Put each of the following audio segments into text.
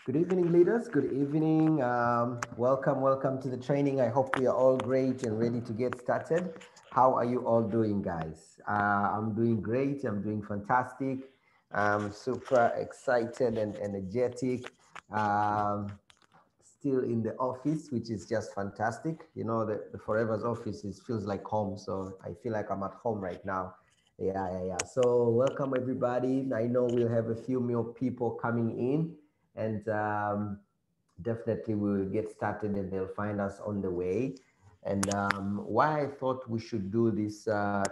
Good evening, leaders. Good evening. Welcome to the training. I hope we are all great and ready to get started. How are you all doing, guys? I'm doing great. I'm doing fantastic. I'm super excited and energetic. Um, Still in the office, which is just fantastic. You know, the Forever's office feels like home. So I feel like I'm at home right now. Yeah. So welcome everybody. I know we'll have a few more people coming in, and definitely we will get started and they'll find us on the way. And why I thought we should do this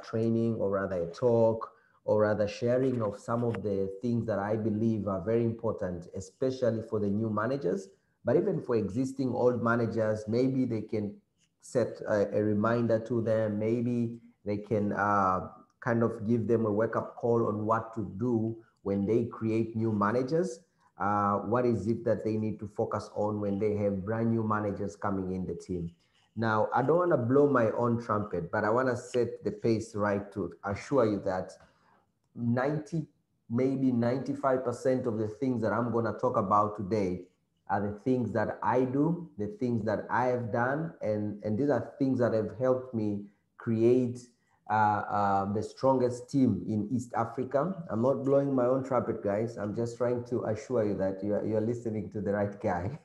training, or rather a talk, or rather sharing of some of the things that I believe are very important, especially for the new managers, but even for existing old managers. Maybe they can set a reminder to them. Maybe they can kind of give them a wake-up call on what to do when they create new managers. What is it that they need to focus on when they have brand new managers coming in the team? Now, I don't want to blow my own trumpet, but I want to set the pace right to assure you that 90, maybe 95% of the things that I'm going to talk about today are the things that I do, the things that I have done, and these are things that have helped me create the strongest team in East Africa. I'm not blowing my own trumpet, guys. I'm just trying to assure you that you're listening to the right guy.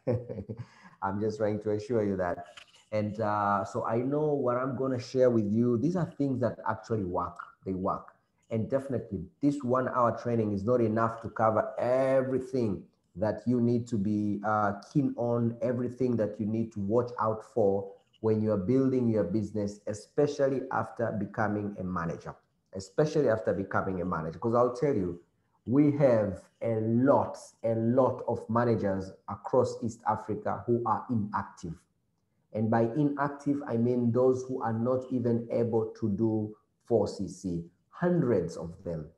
I'm just trying to assure you that. And so I know what I'm going to share with you. These are things that actually work. They work. And definitely, this 1 hour training is not enough to cover everything that you need to be keen on, everything that you need to watch out for when you are building your business, especially after becoming a manager. Especially after becoming a manager. Because I'll tell you, we have a lot of managers across East Africa who are inactive. And by inactive, I mean those who are not even able to do 4CC. Hundreds of them,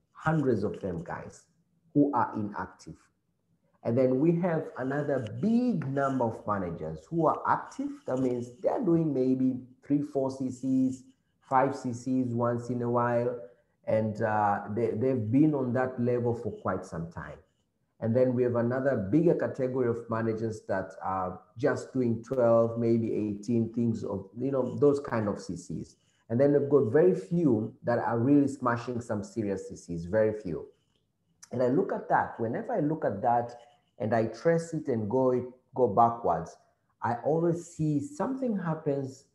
guys, who are inactive. And then we have another big number of managers who are active. That means they're doing maybe 3, 4 CCs, 5 CCs once in a while. And they've been on that level for quite some time. And then we have another bigger category of managers that are just doing 12, maybe 18 things of, those kind of CCs. And then we've got very few that are really smashing some serious CCs, very few. And I look at that, whenever I look at that and I trace it and go backwards, I always see something happens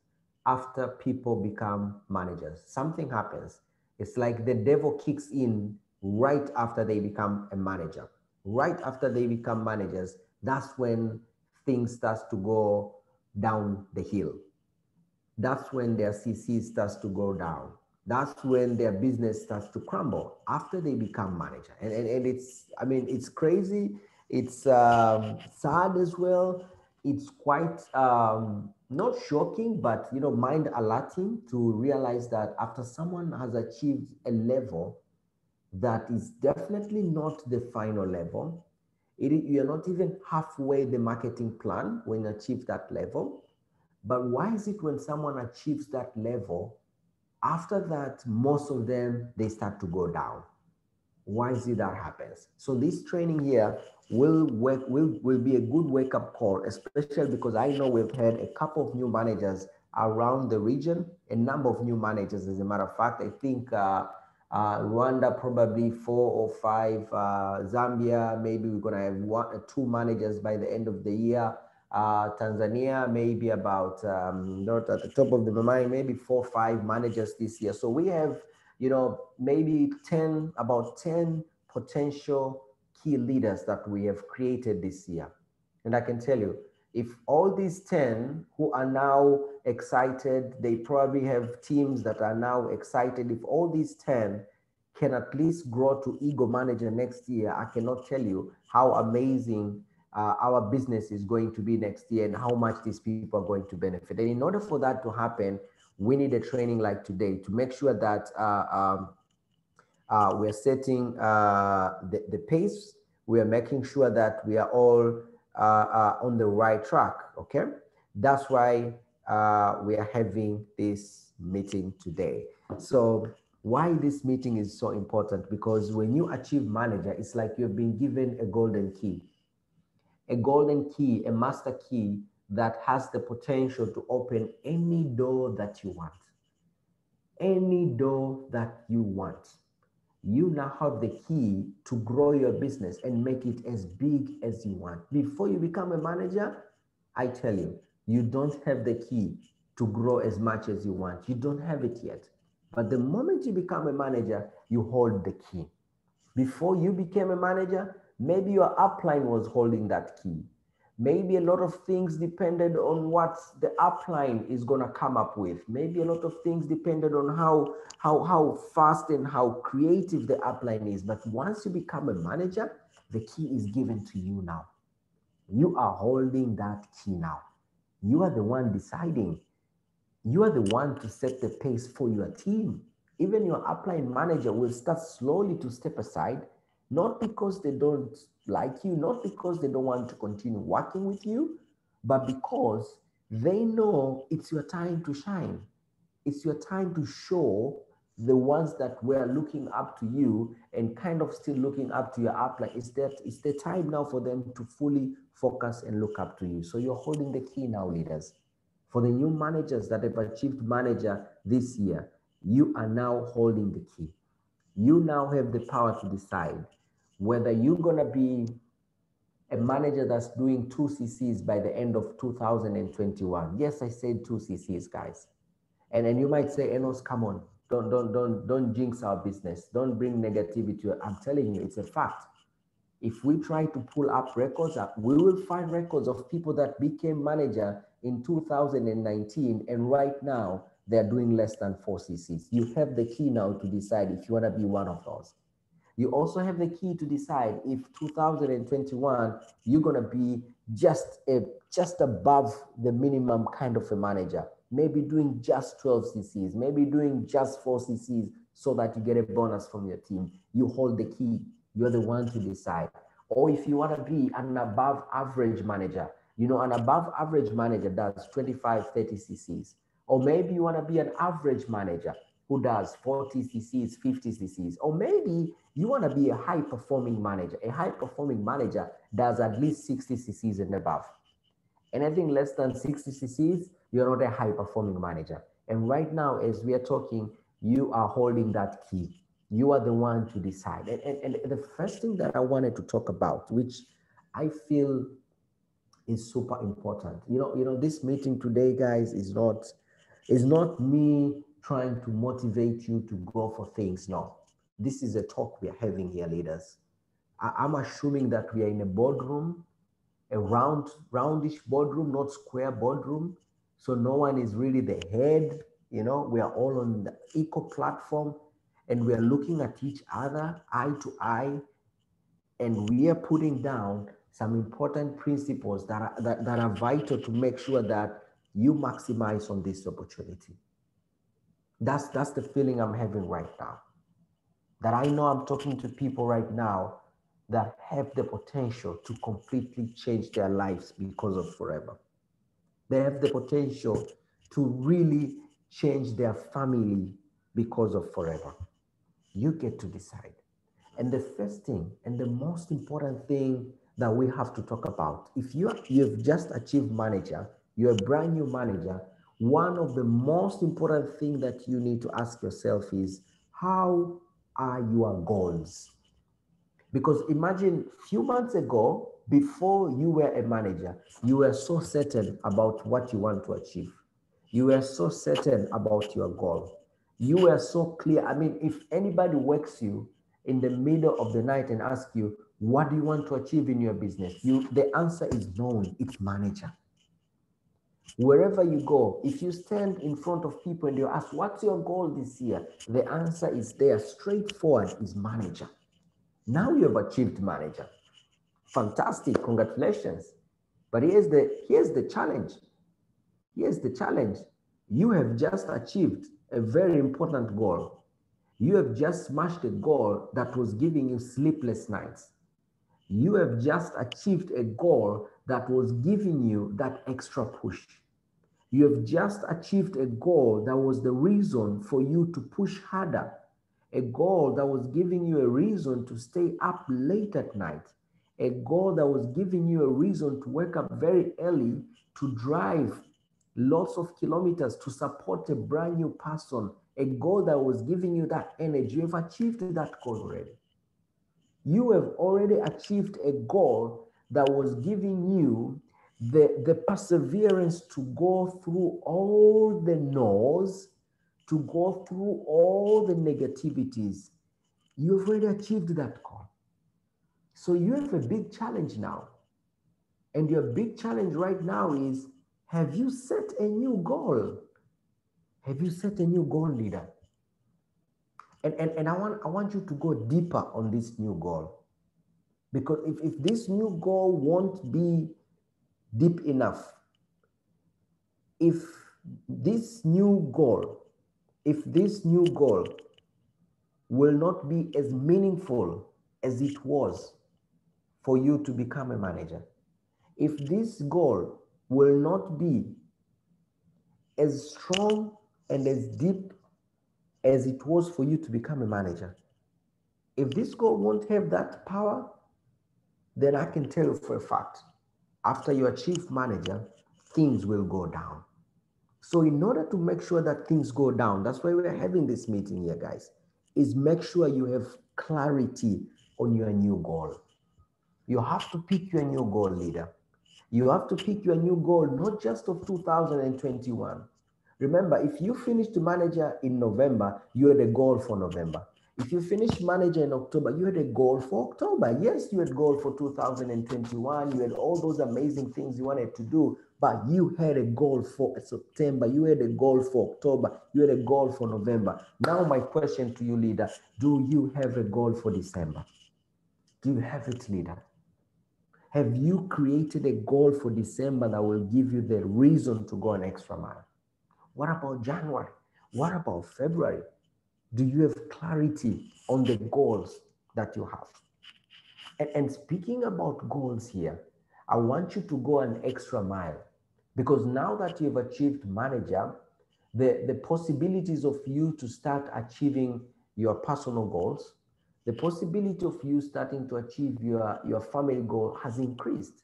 after people become managers. Something happens. It's like the devil kicks in right after they become a manager. Right after they become managers, that's when things starts to go down the hill. That's when their CC starts to go down. That's when their business starts to crumble after they become manager. And it's, I mean, it's crazy. It's sad as well. It's quite not shocking, but mind alerting to realize that after someone has achieved a level that is definitely not the final level, you're not even halfway the marketing plan when you achieve that level. But why is it when someone achieves that level, after that, most of them, they start to go down? Why is it that happens? So this training here will be a good wake-up call, especially because I know we've had a couple of new managers around the region, a number of new managers. As a matter of fact, I think Rwanda probably 4 or 5, Zambia maybe we're gonna have 1 or 2 managers by the end of the year. Tanzania maybe about not at the top of the mind, maybe 4 or 5 managers this year. So we have maybe about 10 potential key leaders that we have created this year. And I can tell you, if all these 10 who are now excited, they probably have teams that are now excited. If all these 10 can at least grow to ego manager next year, I cannot tell you how amazing our business is going to be next year and how much these people are going to benefit. And in order for that to happen, we need a training like today to make sure that we're setting the pace. We are making sure that we are all on the right track, okay? That's why we are having this meeting today. So why this meeting is so important? Because when you achieve manager, it's like you've been given a golden key. a golden key, a master key that has the potential to open any door that you want. Any door that you want. You now have the key to grow your business and make it as big as you want. Before you become a manager, I tell you, you don't have the key to grow as much as you want. You don't have it yet. But the moment you become a manager, you hold the key. Before you became a manager, maybe your upline was holding that key. Maybe a lot of things depended on what the upline is going to come up with. Maybe a lot of things depended on how fast and how creative the upline is. But once you become a manager, the key is given to you now. You are holding that key now. You are the one deciding. You are the one to set the pace for your team. Even your upline manager will start slowly to step aside, not because they don't like you, not because they don't want to continue working with you, but because they know it's your time to shine. It's your time to show the ones that were looking up to you and kind of still looking up to your upline. It's the time now for them to fully focus and look up to you. So you're holding the key now, leaders. For the new managers that have achieved manager this year, you are now holding the key. You now have the power to decide whether you're going to be a manager that's doing 2 CCs by the end of 2021. Yes, I said 2 CCs, guys. And you might say, Enos, come on, don't jinx our business. Don't bring negativity. I'm telling you, it's a fact. If we try to pull up records, we will find records of people that became manager in 2019, and right now they're doing less than 4 CCs. You have the key now to decide if you want to be one of those. You also have the key to decide if 2021 you're going to be just above the minimum kind of a manager, maybe doing just 12 CCs, maybe doing just 4 CCs so that you get a bonus from your team. You hold the key. You're the one to decide. Or if you want to be an above average manager, an above average manager does 25, 30 CCs. Or maybe you want to be an average manager who does 40 CCs, 50 CCs. Or maybe you want to be a high performing manager. A high performing manager does at least 60 CCs and above. Anything less than 60 CCs, you're not a high performing manager. And right now, as we are talking, you are holding that key. You are the one to decide. And the first thing that I wanted to talk about, which I feel is super important. This meeting today, guys, is not me trying to motivate you to go for things. No, this is a talk we are having here, leaders. I'm assuming that we are in a boardroom, a roundish boardroom, not square boardroom. So no one is really the head. We are all on the equal platform, and we are looking at each other eye to eye, and we are putting down some important principles that are vital to make sure that you maximize on this opportunity. That's the feeling I'm having right now. That I know I'm talking to people right now that have the potential to completely change their lives because of Forever. They have the potential to really change their family because of Forever. You get to decide. And the first thing and the most important thing that we have to talk about, if you've just achieved manager, you're a brand new manager, one of the most important things that you need to ask yourself is, how are your goals? Because imagine a few months ago, before you were a manager, you were so certain about what you want to achieve. You were so certain about your goal. You were so clear. I mean, if anybody wakes you in the middle of the night and asks you, what do you want to achieve in your business? The answer is known. It's manager. Wherever you go, if you stand in front of people and you ask, what's your goal this year? The answer is there, straightforward, is manager. Now you have achieved manager. Fantastic, congratulations. But here's the challenge. Here's the challenge. You have just achieved a very important goal. You have just smashed a goal that was giving you sleepless nights. You have just achieved a goal that was giving you that extra push. You have just achieved a goal that was the reason for you to push harder. A goal that was giving you a reason to stay up late at night. a goal that was giving you a reason to wake up very early, to drive lots of kilometers to support a brand new person, a goal that was giving you that energy. You have achieved that goal already. You have already achieved a goal that was giving you the perseverance to go through all the no's, to go through all the negativities. You've already achieved that goal. So you have a big challenge now. And your big challenge right now is, have you set a new goal? Have you set a new goal, leader? And I want you to go deeper on this new goal. Because if this new goal won't be deep enough, if this new goal will not be as meaningful as it was for you to become a manager, if this goal will not be as strong and as deep as it was for you to become a manager, if this goal won't have that power, then I can tell you for a fact, after you achieve manager, things will go down. So in order to make sure that things go down, that's why we're having this meeting here, guys, is make sure you have clarity on your new goal. You have to pick your new goal, leader. You have to pick your new goal, not just of 2021. Remember, if you finished manager in November, you had a goal for November. If you finished manager in October, you had a goal for October. Yes, you had a goal for 2021. You had all those amazing things you wanted to do, but you had a goal for September. You had a goal for October. You had a goal for November. Now, my question to you, leader, do you have a goal for December? Do you have it, leader? Have you created a goal for December that will give you the reason to go an extra mile? What about January? What about February? Do you have clarity on the goals that you have? And speaking about goals here, I want you to go an extra mile, because now that you've achieved manager, the possibilities of you to start achieving your personal goals, the possibility of you starting to achieve your family goal has increased.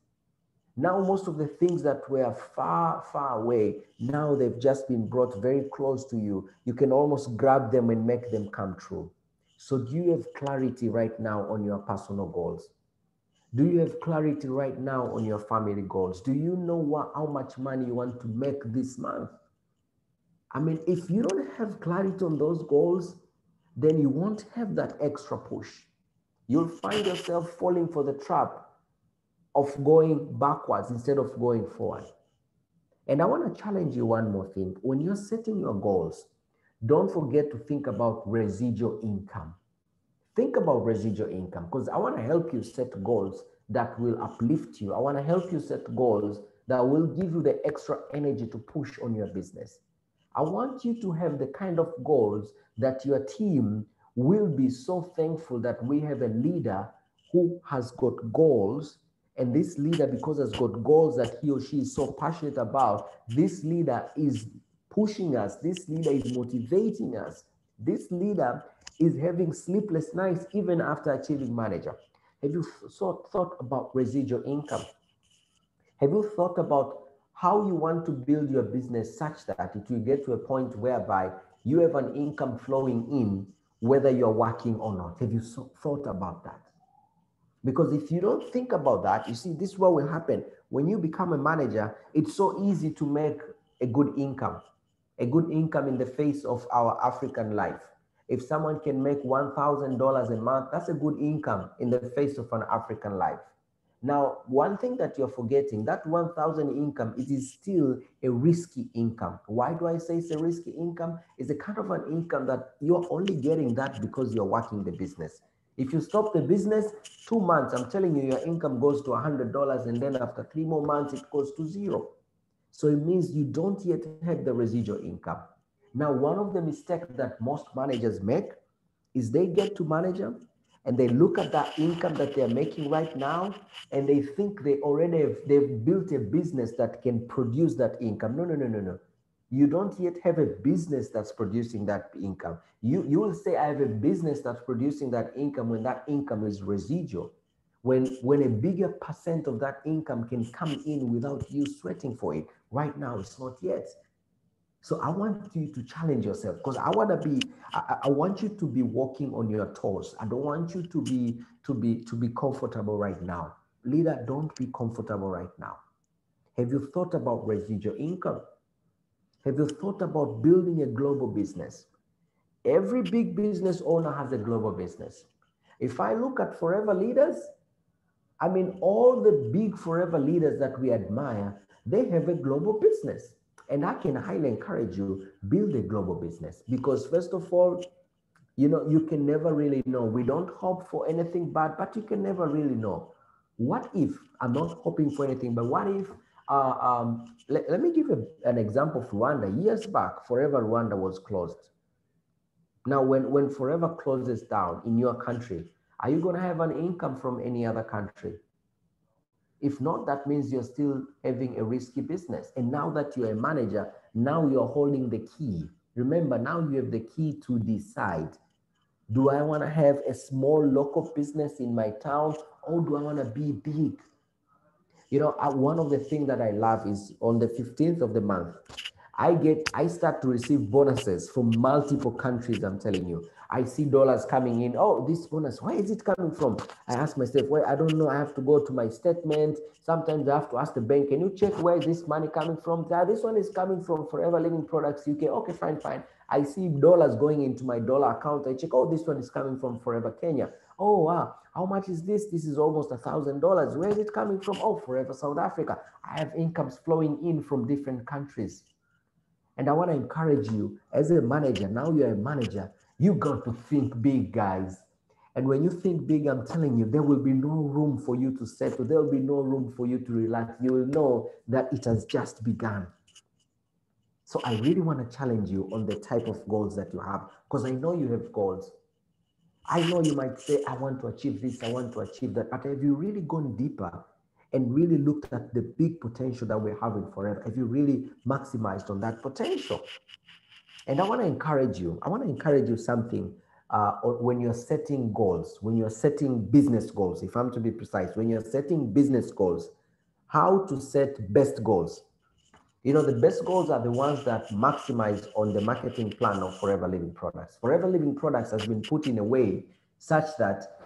Now, most of the things that were far, far away, now they've just been brought very close to you. You can almost grab them and make them come true. So do you have clarity right now on your personal goals? Do you have clarity right now on your family goals? Do you know how much money you want to make this month? I mean, if you don't have clarity on those goals, then you won't have that extra push. You'll find yourself falling for the trap of going backwards instead of going forward. And I want to challenge you one more thing. When you're setting your goals, don't forget to think about residual income. Think about residual income, because I want to help you set goals that will uplift you. I want to help you set goals that will give you the extra energy to push on your business. I want you to have the kind of goals that your team will be so thankful that we have a leader who has got goals. And this leader, because has got goals that he or she is so passionate about, this leader is pushing us. This leader is motivating us. This leader is having sleepless nights even after achieving manager. Have you thought about residual income? Have you thought about how you want to build your business such that it will get to a point whereby you have an income flowing in, whether you're working or not? Have you thought about that? Because if you don't think about that, you see, this is what will happen. When you become a manager, it's so easy to make a good income in the face of our African life. If someone can make $1,000 a month, that's a good income in the face of an African life. Now, one thing that you're forgetting, that 1,000 income, it is still a risky income. Why do I say it's a risky income? It's a kind of an income that you're only getting that because you're working the business. If you stop the business, 2 months, I'm telling you, your income goes to $100, and then after 3 more months, it goes to zero. So it means you don't yet have the residual income. Now, one of the mistakes that most managers make is they get to manager and they look at that income that they're making right now, and they think they've built a business that can produce that income. No. You don't yet have a business that's producing that income. You will say, I have a business that's producing that income, when that income is residual. when a bigger percent of that income can come in without you sweating for it. Right now, it's not yet. So I want you to challenge yourself because I want you to be walking on your toes. I don't want you to be comfortable right now. Leader, don't be comfortable right now. Have you thought about residual income? Have you thought about building a global business? Every big business owner has a global business. If I look at forever leaders, I mean, all the big forever leaders that we admire, they have a global business. And I can highly encourage you, build a global business because first of all, you can never really know. We don't hope for anything bad, but you can never really know. What if, I'm not hoping for anything, but what if, let me give an example of Rwanda. Years back, Forever Rwanda was closed. Now, when Forever closes down in your country, are you going to have an income from any other country? If not, that means you're still having a risky business. And now that you're a manager, now you're holding the key. Remember, now you have the key to decide, do I want to have a small local business in my town or do I want to be big? One of the things that I love is on the 15th of the month, I start to receive bonuses from multiple countries. I'm telling you, I see dollars coming in. Oh, this bonus, where is it coming from? I ask myself, well, I don't know. I have to go to my statement. Sometimes I have to ask the bank, can you check where is this money coming from? This one is coming from Forever Living Products UK. Okay, fine. I see dollars going into my dollar account. I check, oh, this one is coming from Forever Kenya. Oh, wow. How much is this? This is almost $1,000. Where is it coming from? Oh, Forever South Africa. I have incomes flowing in from different countries. And I want to encourage you as a manager, now you're a manager, you got to think big, guys. And when you think big, I'm telling you, there will be no room for you to settle. There will be no room for you to relax. You will know that it has just begun. So I really want to challenge you on the type of goals that you have, because I know you have goals. I know you might say, I want to achieve this, I want to achieve that. But have you really gone deeper and really looked at the big potential that we're having forever? Have you really maximized on that potential? And I want to encourage you something when you're setting goals, when you're setting business goals, if I'm to be precise, when you're setting business goals, how to set best goals. The best goals are the ones that maximize on the marketing plan of Forever Living Products. Forever Living Products has been put in a way such that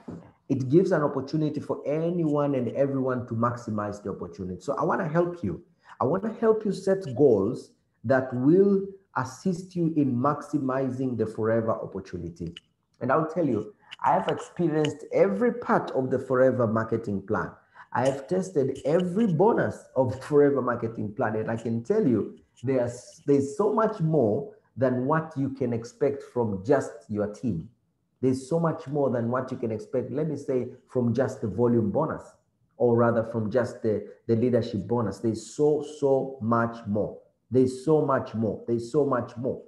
it gives an opportunity for anyone and everyone to maximize the opportunity. So I want to help you. I want to help you set goals that will assist you in maximizing the Forever opportunity. And I'll tell you, I have experienced every part of the Forever marketing plan. I have tested every bonus of Forever marketing plan, and I can tell you there's so much more than what you can expect from just your team. There's so much more than what you can expect, let me say, from just the volume bonus, or rather from just the leadership bonus. There's so much more. There's so much more. There's so much more.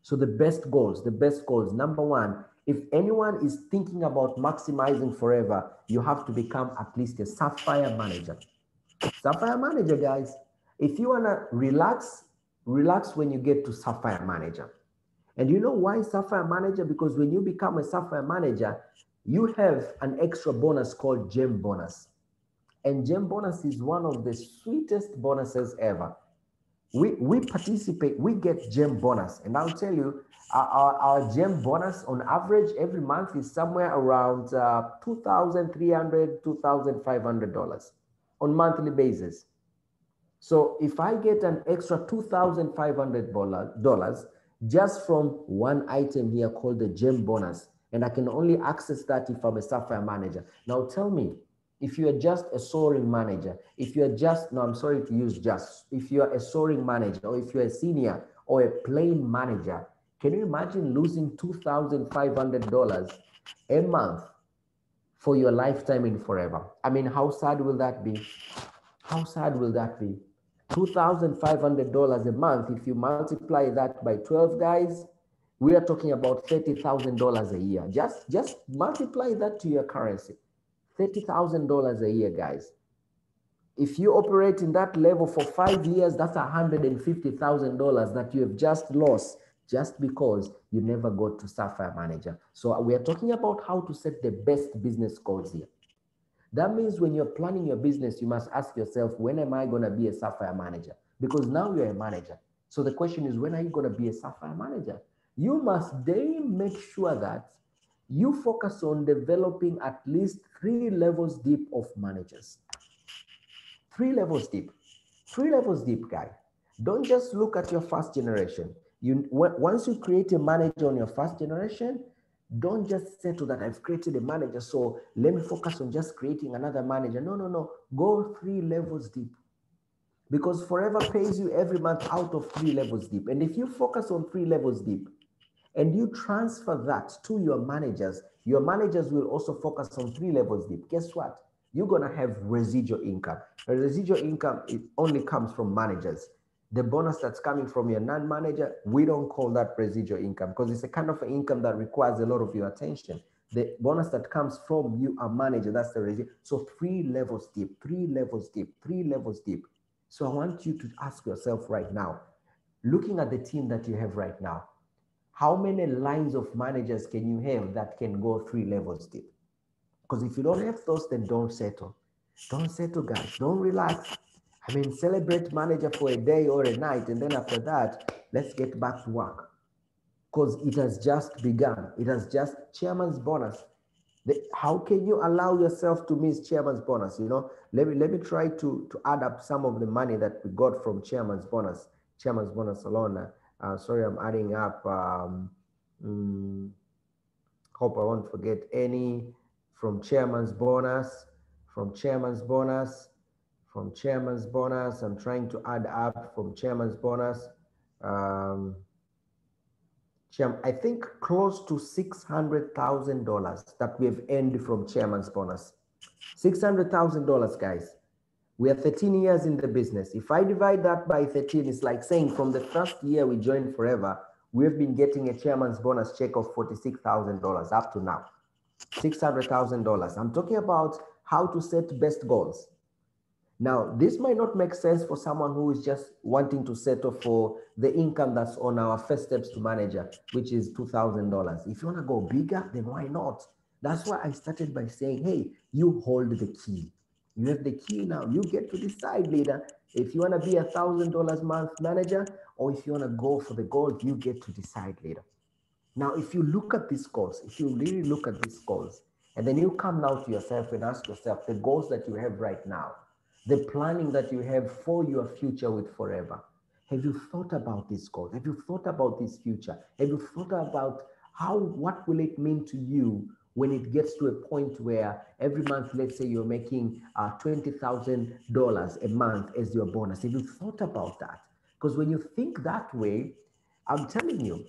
So the best goals, number one, if anyone is thinking about maximizing Forever, you have to become at least a Sapphire manager. Sapphire manager, guys. If you want to relax when you get to Sapphire manager. And you know why Sapphire manager? Because when you become a Sapphire manager, you have an extra bonus called Gem bonus. And Gem bonus is one of the sweetest bonuses ever. We participate, we get Gem bonus. And I'll tell you, our Gem bonus on average every month is somewhere around $2,300, $2,500 on monthly basis. So if I get an extra $2,500 just from one item here called the Gem bonus, and I can only access that if I'm a Sapphire manager. Now tell me, if you are just a soaring manager, if you are just, no, I'm sorry to use just, if you are a soaring manager, or if you're a senior or a plain manager, can you imagine losing $2,500 a month for your lifetime in Forever? I mean, how sad will that be? How sad will that be? $2,500 a month, if you multiply that by 12, guys, we are talking about $30,000 a year. Just multiply that to your currency. $30,000 a year, guys. If you operate in that level for 5 years, that's $150,000 that you have just lost just because you never got to Sapphire manager. So we are talking about how to set the best business goals here. That means when you're planning your business, you must ask yourself, when am I going to be a Sapphire manager? Because now you're a manager. So the question is, when are you going to be a Sapphire manager? You must then make sure that you focus on developing at least 3 levels deep of managers. 3 levels deep. 3 levels deep, guy. Don't just look at your first generation. Once you create a manager on your first generation, don't just settle that I've created a manager, so let me focus on just creating another manager. No, no, no. Go 3 levels deep. Because Forever pays you every month out of 3 levels deep. And if you focus on 3 levels deep and you transfer that to your managers will also focus on 3 levels deep. Guess what? You're going to have residual income. A residual income, it only comes from managers. The bonus that's coming from your non-manager, we don't call that residual income because it's a kind of an income that requires a lot of your attention. The bonus that comes from you, a manager, that's the residual. So 3 levels deep, 3 levels deep, 3 levels deep. So I want you to ask yourself right now, looking at the team that you have right now, how many lines of managers can you have that can go 3 levels deep? Because if you don't have those, then don't settle. Don't settle, guys. Don't relax. I mean, celebrate manager for a day or a night, and then after that, let's get back to work. Because it has just begun. It has just chairman's bonus. How can you allow yourself to miss chairman's bonus? You know, let me try to add up some of the money that we got from chairman's bonus. Chairman's bonus alone. Sorry, I'm adding up. Mm, Hope I won't forget any from chairman's bonus, from chairman's bonus, from chairman's bonus. I'm trying to add up from chairman's bonus. Um, I think close to $600,000 that we have earned from chairman's bonus. $600,000, guys. We are 13 years in the business. If I divide that by 13, it's like saying from the first year we joined Forever, we've been getting a chairman's bonus check of $46,000 up to now. $600,000. I'm talking about how to set best goals. Now, this might not make sense for someone who is just wanting to settle for the income that's on our first steps to manager, which is $2,000. If you want to go bigger, then why not? That's why I started by saying, hey, you hold the key. You have the key now. You get to decide later if you want to be $1,000 month manager or if you want to go for the gold, you get to decide later. Now, if you look at these goals, if you really look at these goals, and then you come now to yourself and ask yourself the goals that you have right now, the planning that you have for your future with Forever. Have you thought about this goal? Have you thought about this future? Have you thought about what will it mean to you when it gets to a point where every month, let's say you're making $20,000 a month as your bonus? Have you thought about that? Because when you think that way, I'm telling you,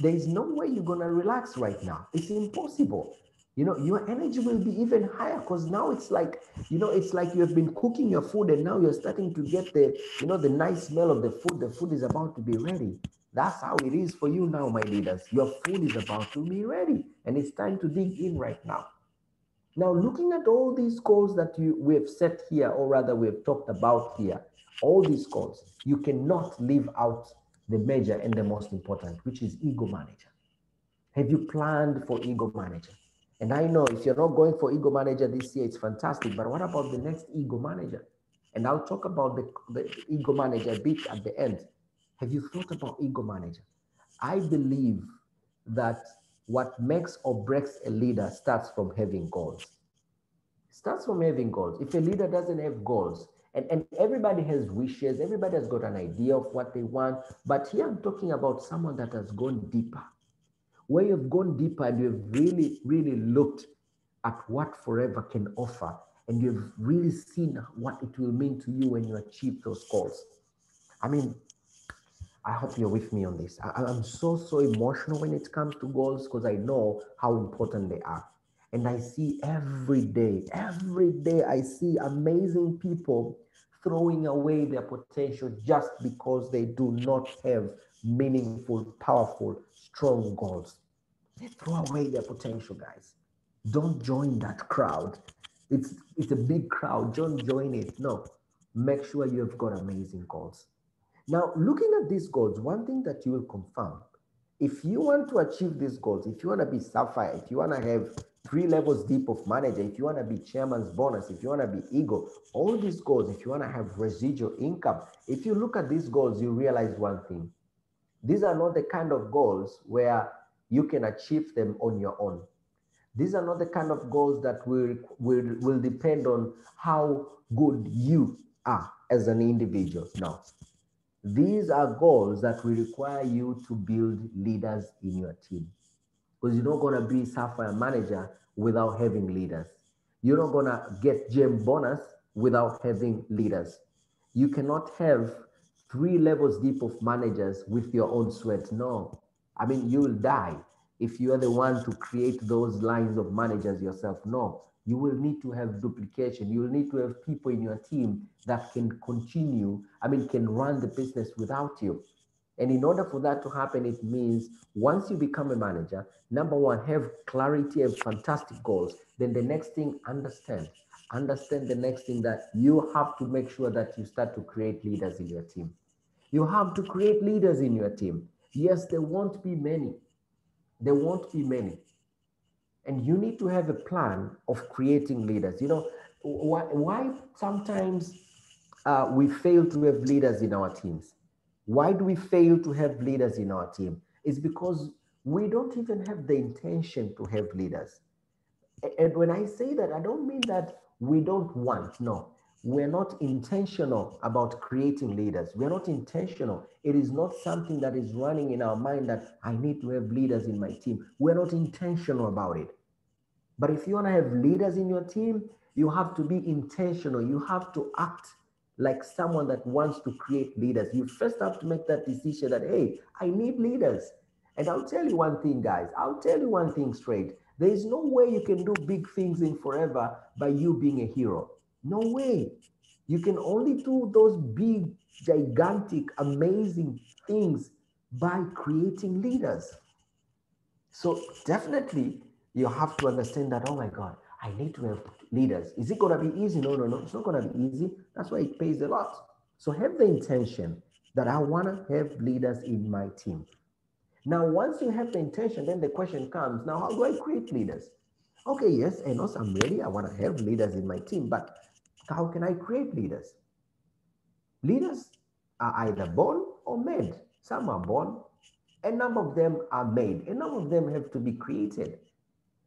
there is no way you're going to relax right now. It's impossible. You know, your energy will be even higher because now it's like, it's like you have been cooking your food and now you're starting to get the nice smell of the food. The food is about to be ready. That's how it is for you now, my leaders. Your food is about to be ready and it's time to dig in right now. Now, looking at all these goals that we have set here, or rather we have talked about here, all these goals, you cannot leave out the major and the most important, which is ego manager. Have you planned for ego manager? And I know if you're not going for ego manager this year, it's fantastic, but what about the next ego manager? And I'll talk about the ego manager a bit at the end. Have you thought about ego manager? I believe that what makes or breaks a leader starts from having goals. Starts from having goals. If a leader doesn't have goals, and everybody has wishes, everybody has got an idea of what they want, but here I'm talking about someone that has gone deeper, where you've gone deeper and you've really, really looked at what Forever can offer, and you've really seen what it will mean to you when you achieve those goals. I mean, I hope you're with me on this. I'm so emotional when it comes to goals because I know how important they are. And I see every day, I see amazing people throwing away their potential just because they do not have meaningful, powerful, strong goals. They throw away their potential, guys. Don't join that crowd. It's a big crowd. Don't join it. No. Make sure you have got amazing goals. Now, looking at these goals, one thing that you will confirm, if you want to achieve these goals, if you want to be Sapphire, if you want to have 3 levels deep of manager, if you want to be chairman's bonus, if you want to be ego, all these goals, if you want to have residual income, if you look at these goals, you realize one thing. These are not the kind of goals where you can achieve them on your own. These are not the kind of goals that will depend on how good you are as an individual. No. These are goals that will require you to build leaders in your team. Because you're not going to be software manager without having leaders. You're not going to get GM bonus without having leaders. You cannot have 3 levels deep of managers with your own sweat. No. I mean, you will die if you are the one to create those lines of managers yourself. No. You will need to have duplication. You will need to have people in your team that can continue, can run the business without you. And in order for that to happen, it means once you become a manager, number one, have clarity, have fantastic goals. Then the next thing, understand. Understand the next thing, that you have to make sure that you start to create leaders in your team. You have to create leaders in your team. Yes, there won't be many. There won't be many. And you need to have a plan of creating leaders. You know, why sometimes we fail to have leaders in our teams? Why do we fail to have leaders in our team? It's because we don't even have the intention to have leaders. And when I say that, I don't mean that we don't want. No, we're not intentional about creating leaders. We're not intentional. It is not something that is running in our mind that I need to have leaders in my team. We're not intentional about it. But if you want to have leaders in your team, you have to be intentional. You have to act like someone that wants to create leaders. You first have to make that decision that, hey, I need leaders. And I'll tell you one thing, guys. I'll tell you one thing straight. There is no way you can do big things in forever by you being a hero. No way. You can only do those big, gigantic, amazing things by creating leaders. So definitely you have to understand that, oh my God, I need to have leaders. Is it going to be easy? No, no, no. It's not going to be easy. That's why it pays a lot. So have the intention that I want to have leaders in my team. Now, once you have the intention, then the question comes, now, how do I create leaders? Okay, yes, Enos, I'm ready. I want to have leaders in my team, but how can I create leaders? Leaders are either born or made. Some are born, a number of them are made. A number of them have to be created.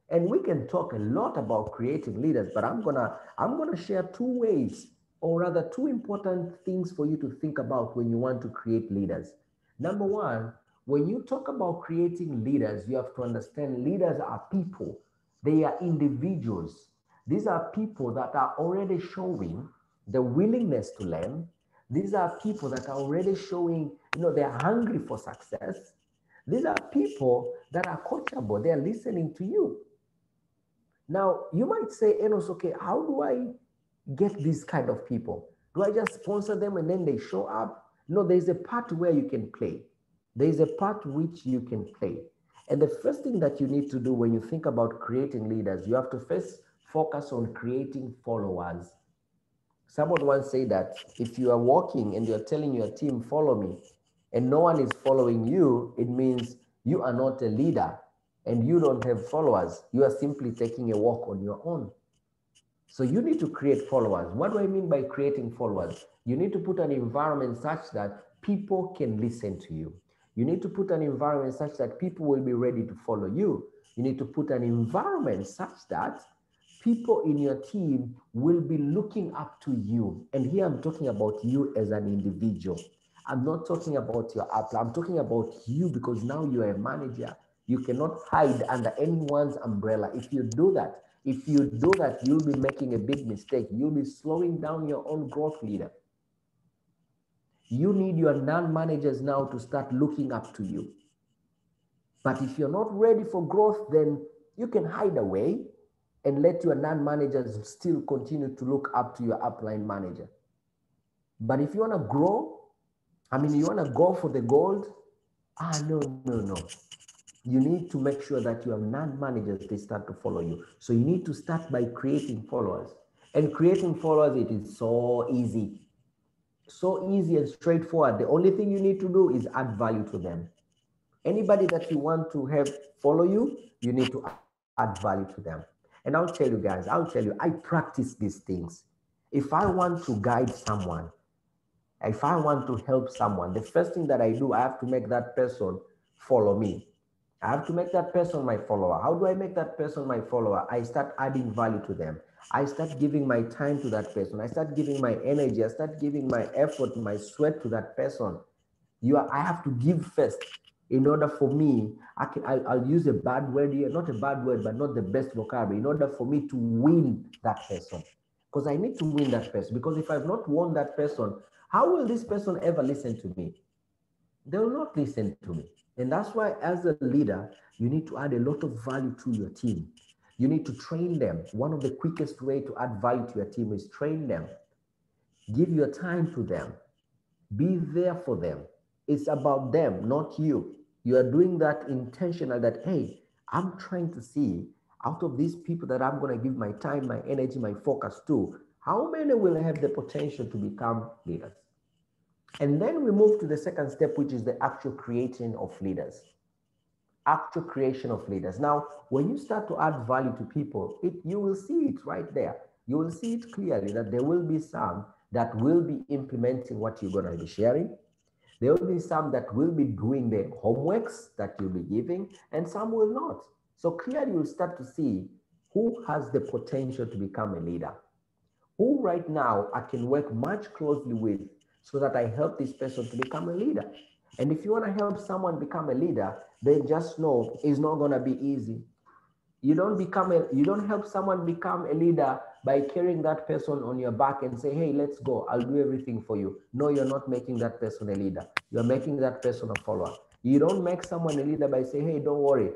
And we can talk a lot about creating leaders, but I'm gonna share 2 ways, or rather 2 important things for you to think about when you want to create leaders. Number one, when you talk about creating leaders, you have to understand leaders are people. They are individuals. These are people that are already showing the willingness to learn. These are people that are already showing, they're hungry for success. These are people that are coachable. They are listening to you. Now, you might say, Enos, okay, how do I get these kind of people? Do I just sponsor them and then they show up? No, there's a part where you can play. There's a part which you can play. And the first thing that you need to do when you think about creating leaders, you have to first focus on creating followers. Someone once said that if you are walking and you're telling your team, follow me, and no one is following you, it means you are not a leader and you don't have followers. You are simply taking a walk on your own. So you need to create followers. What do I mean by creating followers? You need to put an environment such that people can listen to you. You need to put an environment such that people will be ready to follow you. You need to put an environment such that people in your team will be looking up to you. And here I'm talking about you as an individual. I'm not talking about your app. I'm talking about you, because now you are a manager. You cannot hide under anyone's umbrella. If you do that, you'll be making a big mistake. You'll be slowing down your own growth, leader. You need your non-managers now to start looking up to you. But if you're not ready for growth, then you can hide away and let your non-managers still continue to look up to your upline manager. But if you want to grow, you want to go for the gold, no. You need to make sure that your non-managers, they start to follow you. So you need to start by creating followers. And creating followers, it is so easy. So easy and straightforward. The only thing you need to do is add value to them. Anybody that you want to have follow you, you need to add value to them. And I'll tell you guys, I practice these things. If I want to guide someone, if I want to help someone, the first thing that I do, I have to make that person follow me. I have to make that person my follower. How do I make that person my follower? I start adding value to them. I start giving my time to that person. I start giving my energy. I start giving my effort, my sweat to that person. I have to give first in order for me. I'll use a bad word here, not a bad word, but not the best vocabulary, in order for me to win that person. Because I need to win that person. Because if I've not won that person, how will this person ever listen to me? They will not listen to me. And that's why, as a leader, you need to add a lot of value to your team. You need to train them. One of the quickest way to add value to your team is train them. Give your time to them. Be there for them. It's about them, not you. You are doing that intentional that, hey, I'm trying to see out of these people that I'm going to give my time, my energy, my focus to, how many will have the potential to become leaders? And then we move to the second step, which is the actual creating of leaders. Actual creation of leaders. Now, when you start to add value to people, you will see it right there. You will see it clearly that there will be some that will be implementing what you're going to be sharing. There will be some that will be doing the homeworks that you'll be giving, and some will not. So clearly, you'll start to see who has the potential to become a leader. Who right now I can work much closely with so that I help this person to become a leader. And if you want to help someone become a leader, then just know it's not going to be easy. You don't help someone become a leader by carrying that person on your back and say, hey, let's go, I'll do everything for you. No, you're not making that person a leader. You're making that person a follower. You don't make someone a leader by saying, hey, don't worry,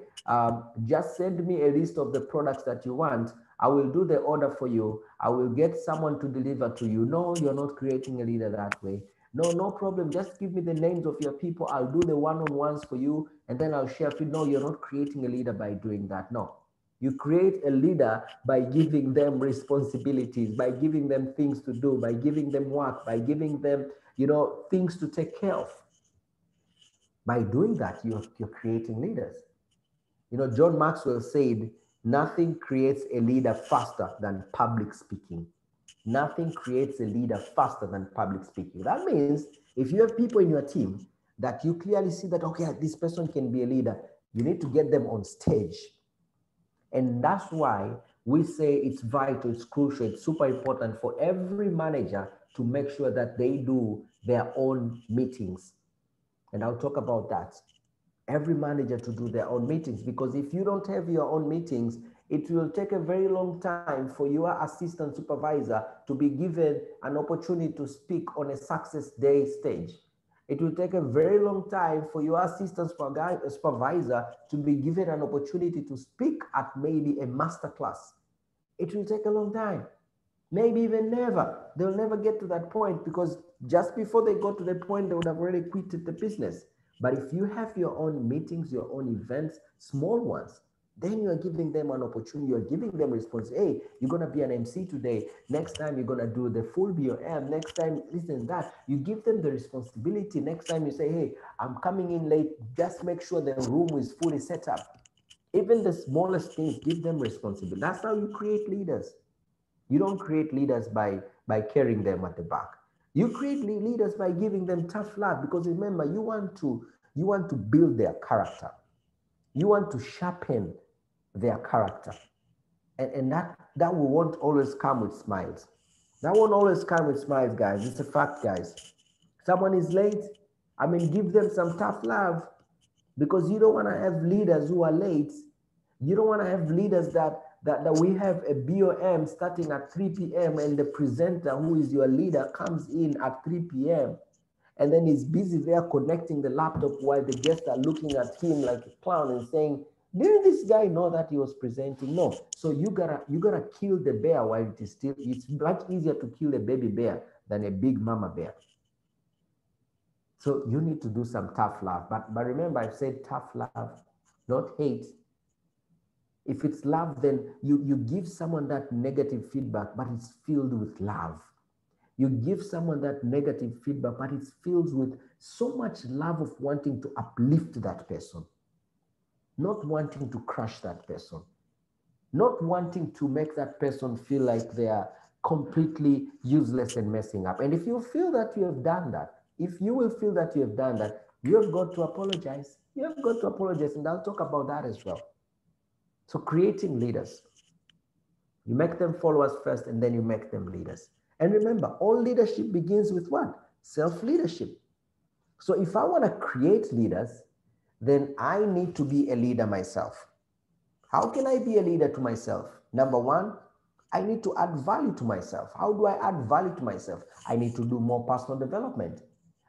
just send me a list of the products that you want. I will do the order for you. I will get someone to deliver to you. No, you're not creating a leader that way. No, no problem. Just give me the names of your people. I'll do the one-on-ones for you, and then I'll share. No, you're not creating a leader by doing that. No. You create a leader by giving them responsibilities, by giving them things to do, by giving them work, by giving them, things to take care of. By doing that, you're creating leaders. John Maxwell said, nothing creates a leader faster than public speaking. Nothing creates a leader faster than public speaking. That means if you have people in your team that you clearly see that, okay, this person can be a leader, you need to get them on stage. And that's why we say it's vital, it's crucial, it's super important for every manager to make sure that they do their own meetings. And I'll talk about that. Every manager to do their own meetings, because if you don't have your own meetings, it will take a very long time for your assistant supervisor to be given an opportunity to speak on a success day stage. It will take a very long time for your assistant supervisor to be given an opportunity to speak at maybe a master class. It will take a long time. Maybe even never. They'll never get to that point, because just before they got to the point, they would have already quitted the business. But if you have your own meetings, your own events, small ones, then you're giving them an opportunity. You're giving them responsibility. Hey, you're going to be an MC today. Next time, you're going to do the full BOM. Next time, listen, that. You give them the responsibility. Next time, you say, hey, I'm coming in late. Just make sure the room is fully set up. Even the smallest things, give them responsibility. That's how you create leaders. You don't create leaders by carrying them at the back. You create leaders by giving them tough love, because remember, you want to build their character. You want to sharpen their character. And that won't always come with smiles. That won't always come with smiles, guys. It's a fact, guys. Someone is late, give them some tough love, because you don't want to have leaders who are late. You don't want to have leaders that we have a BOM starting at 3 p.m. and the presenter, who is your leader, comes in at 3 p.m. and then he's busy there connecting the laptop while the guests are looking at him like a clown and saying, didn't this guy know that he was presenting? No. So you gotta kill the bear while it is still. It's much easier to kill a baby bear than a big mama bear. So you need to do some tough love. But remember, I've said tough love, not hate. If it's love, then you give someone that negative feedback, but it's filled with love. You give someone that negative feedback, but it's filled with so much love of wanting to uplift that person, not wanting to crush that person. not wanting to make that person feel like they are completely useless and messing up. And if you feel that you have done that, if you will feel that you have done that, you have got to apologize. You have got to apologize, and I'll talk about that as well. So creating leaders, you make them followers first, and then you make them leaders. And remember, all leadership begins with what? Self-leadership. So if I want to create leaders, then I need to be a leader myself. How can I be a leader to myself? Number one, I need to add value to myself. How do I add value to myself? I need to do more personal development.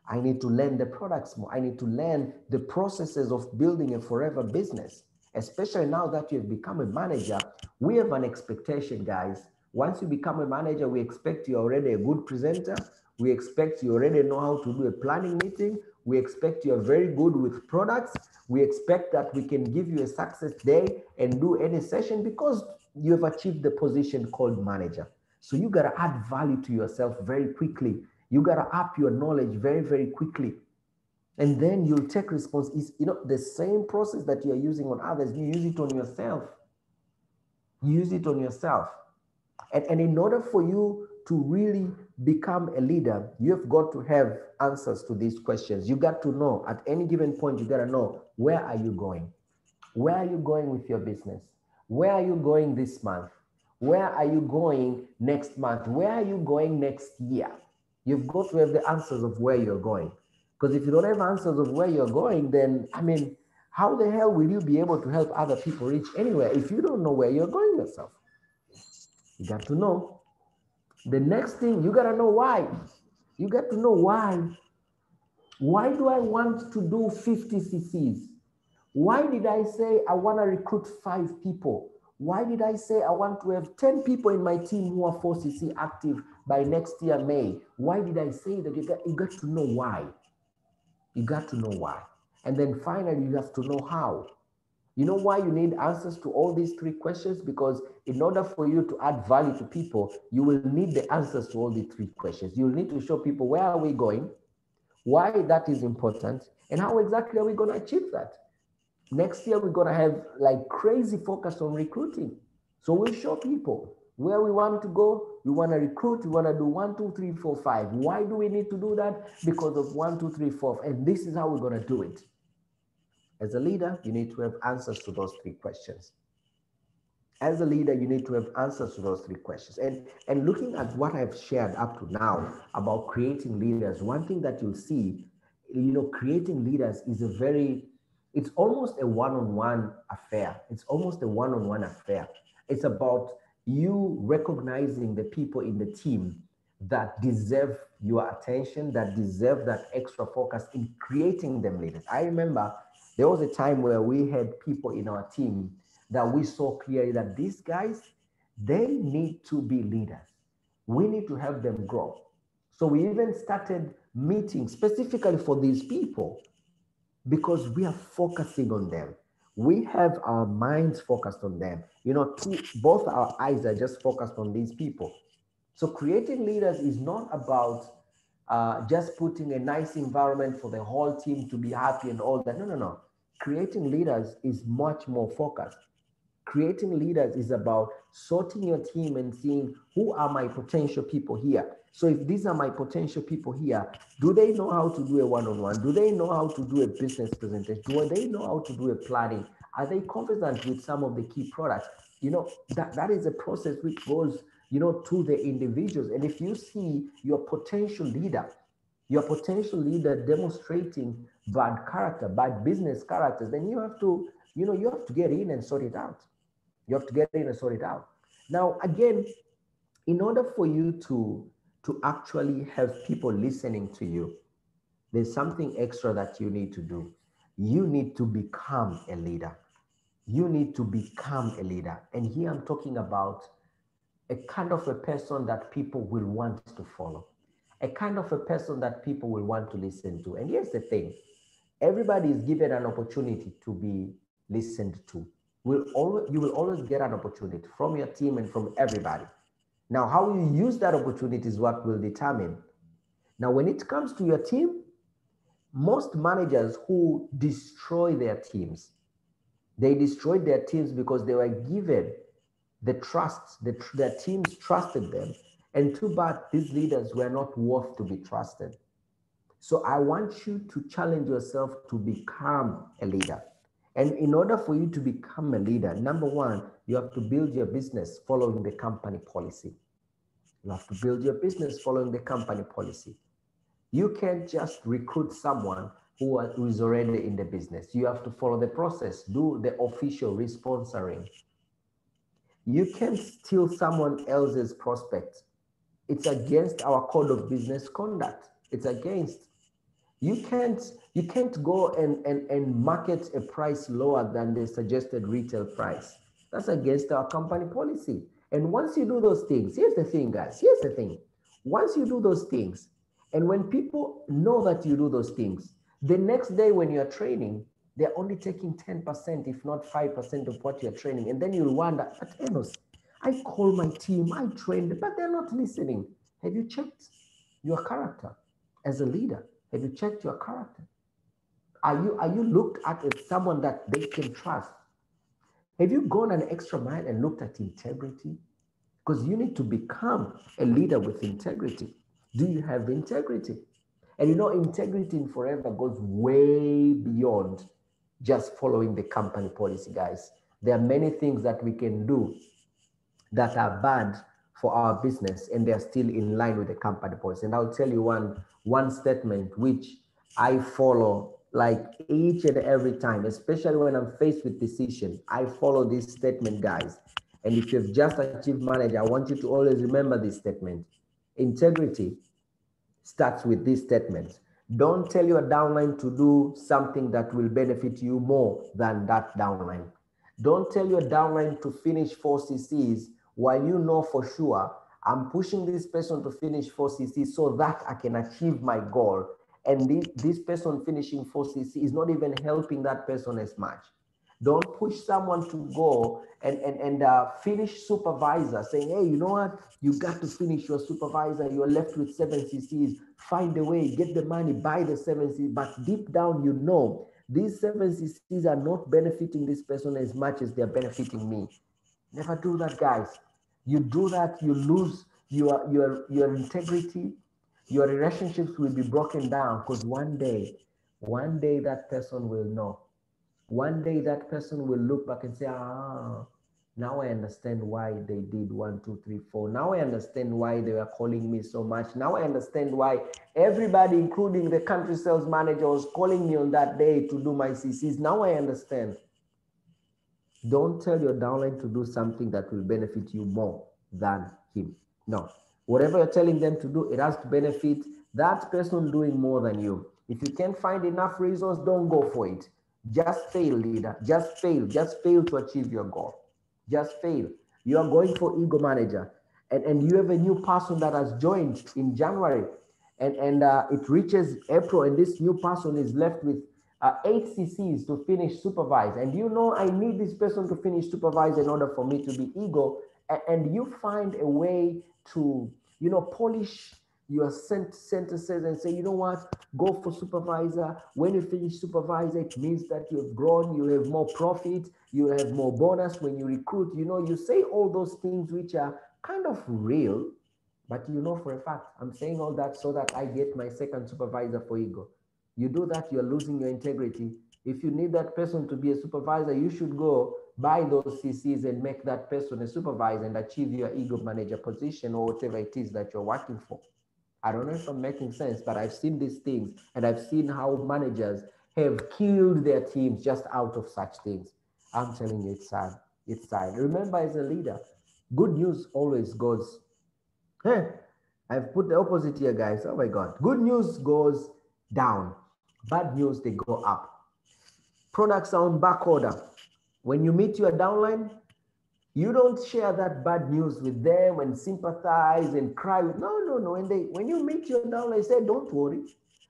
I need to learn the products more. I need to learn the processes of building a forever business. Especially now that you have become a manager, we have an expectation, guys. Once you become a manager, we expect you're already a good presenter. We expect you already know how to do a planning meeting. We expect you're very good with products. We expect that we can give you a success day and do any session because you have achieved the position called manager. So you got to add value to yourself very quickly. You got to up your knowledge very, very quickly. And then you'll take responsibility. You know, the same process that you're using on others, you use it on yourself. You use it on yourself. And in order for you to really become a leader, you've got to have answers to these questions. You got to know at any given point, you got to know, where are you going? Where are you going with your business? Where are you going this month? Where are you going next month? Where are you going next year? You've got to have the answers of where you're going. Because if you don't have answers of where you're going, then, I mean, how the hell will you be able to help other people reach anywhere if you don't know where you're going yourself? You got to know. The next thing, you got to know why. You got to know why. Why do I want to do 50 CCs? Why did I say I want to recruit 5 people? Why did I say I want to have 10 people in my team who are 4CC active by next year, May? Why did I say that? You got to know why. You got to know why. And then finally, you have to know how. You know why you need answers to all these 3 questions? Because in order for you to add value to people, you will need the answers to all the 3 questions. You'll need to show people, where are we going? Why that is important? And how exactly are we going to achieve that? Next year, we're going to have like crazy focus on recruiting. So we'll show people where we want to go. We want to recruit. We want to do 1, 2, 3, 4, 5. Why do we need to do that? Because of 1, 2, 3, 4. And this is how we're going to do it. As a leader, you need to have answers to those 3 questions. As a leader, you need to have answers to those 3 questions. And looking at what I've shared up to now about creating leaders, one thing that you'll see, you know, creating leaders is it's almost a one-on-one affair. It's almost a one-on-one affair. It's about you recognizing the people in the team that deserve your attention, that deserve that extra focus in creating them leaders. I remember there was a time where we had people in our team that we saw clearly that these guys, they need to be leaders. We need to help them grow. So we even started meetings specifically for these people because we are focusing on them. We have our minds focused on them. You know, both our eyes are just focused on these people. So creating leaders is not about just putting a nice environment for the whole team to be happy and all that. No, no, no. Creating leaders is much more focused. Creating leaders is about sorting your team and seeing who are my potential people here. So if these are my potential people here, do they know how to do a one-on-one? Do they know how to do a business presentation? Do they know how to do a planning? Are they confident with some of the key products? You know, that is a process which goes, you know, to the individuals. And if you see your potential leader demonstrating bad character, bad business characters, then you have to, you know, you have to get in and sort it out. You have to get in and sort it out. Now, again, in order for you to actually have people listening to you, there's something extra that you need to do. You need to become a leader. You need to become a leader. And here I'm talking about a kind of a person that people will want to follow, a kind of a person that people will want to listen to. And here's the thing, everybody is given an opportunity to be listened to. You will always get an opportunity from your team and from everybody. Now, how you use that opportunity is what will determine. Now, when it comes to your team, most managers who destroy their teams, they destroyed their teams because they were given their teams trusted them. And too bad, these leaders were not worth to be trusted. So I want you to challenge yourself to become a leader. And in order for you to become a leader, number one, you have to build your business following the company policy. You have to build your business following the company policy. You can't just recruit someone who is already in the business. You have to follow the process, do the official responsoring. You can't steal someone else's prospect. It's against our code of business conduct. It's against. You can't go and market a price lower than the suggested retail price. That's against our company policy. And once you do those things, here's the thing, guys. Here's the thing. Once you do those things, and when people know that you do those things, the next day when you're training, they're only taking 10%, if not 5% of what you're training. And then you'll wonder, but Enos, I call my team, I trained, but they're not listening. Have you checked your character as a leader? Have you checked your character? Are you looked at as someone that they can trust? Have you gone an extra mile and looked at integrity? Because you need to become a leader with integrity. Do you have integrity? And you know, integrity in Forever goes way beyond just following the company policy, guys. There are many things that we can do that are bad for our business and they're still in line with the company policy. And I'll tell you one statement which I follow like each and every time, especially when I'm faced with decision. I follow this statement, guys. And if you've just achieved manager, I want you to always remember this statement. Integrity starts with this statement. Don't tell your downline to do something that will benefit you more than that downline. Don't tell your downline to finish 4 cc's while you know for sure I'm pushing this person to finish 4 cc's so that I can achieve my goal. And this person finishing 4 cc is not even helping that person as much. Don't push someone to go and finish supervisor saying, hey, you know what? You got to finish your supervisor. You're left with 7 cc's. Find a way, get the money, buy the 7 cc's. But deep down, you know, these 7 cc's are not benefiting this person as much as they're benefiting me. Never do that, guys. You do that, you lose your integrity. Your relationships will be broken down because one day that person will know. One day that person will look back and say, now I understand why they did 1, 2, 3, 4. Now I understand why they were calling me so much. Now I understand why everybody, including the country sales manager, was calling me on that day to do my CCs. Now I understand. Don't tell your downline to do something that will benefit you more than him. No. Whatever you're telling them to do, it has to benefit that person doing more than you. If you can't find enough resource, don't go for it. Just fail, leader. Just fail. Just fail to achieve your goal. Just fail. You are going for ego manager, and you have a new person that has joined in January, and it reaches April, and this new person is left with 8 cc's to finish supervise. And you know, I need this person to finish supervise in order for me to be ego. And you find a way to, you know, polish your sentences and say, you know what, go for supervisor. When you finish supervisor, it means that you have grown, you have more profit, you have more bonus when you recruit. You know, you say all those things which are kind of real, but you know for a fact, I'm saying all that so that I get my second supervisor for ego. You do that, you're losing your integrity. If you need that person to be a supervisor, you should go buy those CCs and make that person a supervisor and achieve your ego manager position or whatever it is that you're working for. I don't know if I'm making sense, but I've seen these things and I've seen how managers have killed their teams just out of such things. I'm telling you, it's sad. It's sad. Remember, as a leader, good news always goes, hey, I've put the opposite here, guys. Oh my God. Good news goes down. Bad news, they go up. Products are on back order. When you meet your downline, you don't share that bad news with them and sympathize and cry. No. And when you meet your downline, say, don't worry.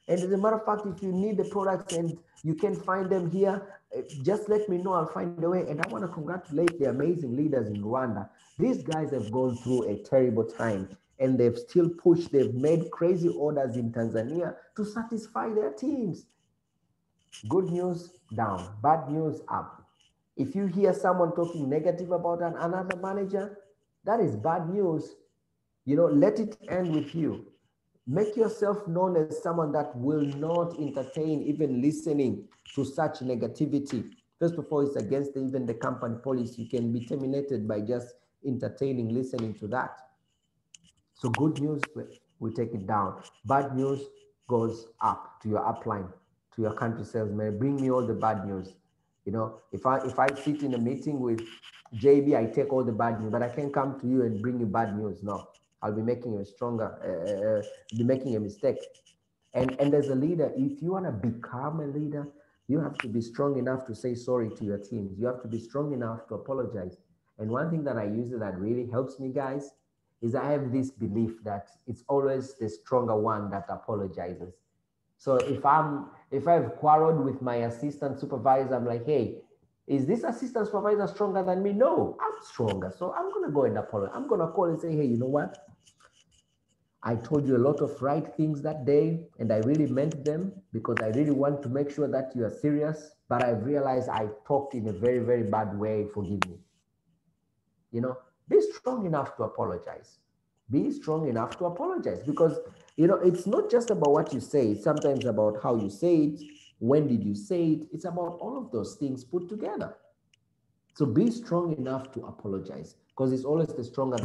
And as a matter of fact, if you need the products and you can find them here, just let me know, I'll find a way. And I want to congratulate the amazing leaders in Rwanda. These guys have gone through a terrible time and they've still pushed, they've made crazy orders in Tanzania to satisfy their teams. Good news, down. Bad news, up. If you hear someone talking negative about another manager, that is bad news. Let it end with you. Make yourself known as someone that will not entertain even listening to such negativity. First of all, it's against even the company policy. You can be terminated by just entertaining, listening to that. So good news, we take it down. Bad news goes up to your upline, to your country salesman. Bring me all the bad news. If I sit in a meeting with JB, I take all the bad news, but I can't come to you and bring you bad news. No, I'll be making be making a mistake. And as a leader, if you want to become a leader, you have to be strong enough to say sorry to your teams. You have to be strong enough to apologize. And one thing that I use that really helps me, guys, is I have this belief that it's always the stronger one that apologizes. So if I've quarreled with my assistant supervisor, I'm like, hey, is this assistant supervisor stronger than me? No, I'm stronger. So I'm gonna go and apologize. I'm gonna call and say, hey, you know what? I told you a lot of right things that day, and I really meant them because I really want to make sure that you are serious. But I've realized I talked in a very, very bad way. Forgive me. Be strong enough to apologize. Be strong enough to apologize because, it's not just about what you say. It's sometimes about how you say it. When did you say it? It's about all of those things put together. So be strong enough to apologize because it's always the stronger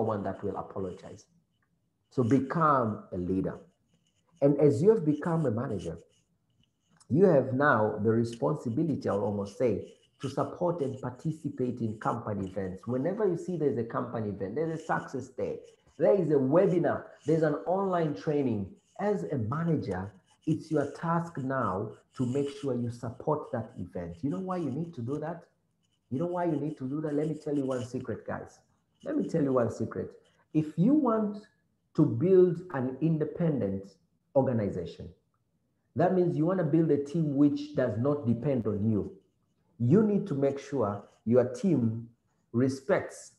one that will apologize. So become a leader. And as you have become a manager, you have now the responsibility, I'll almost say, to support and participate in company events. Whenever you see there's a company event, there's a success day, there is a webinar, there's an online training. As a manager, it's your task now to make sure you support that event. You know why you need to do that? You know why you need to do that? Let me tell you one secret, guys. Let me tell you one secret. If you want to build an independent organization, that means you want to build a team which does not depend on you. You need to make sure your team respects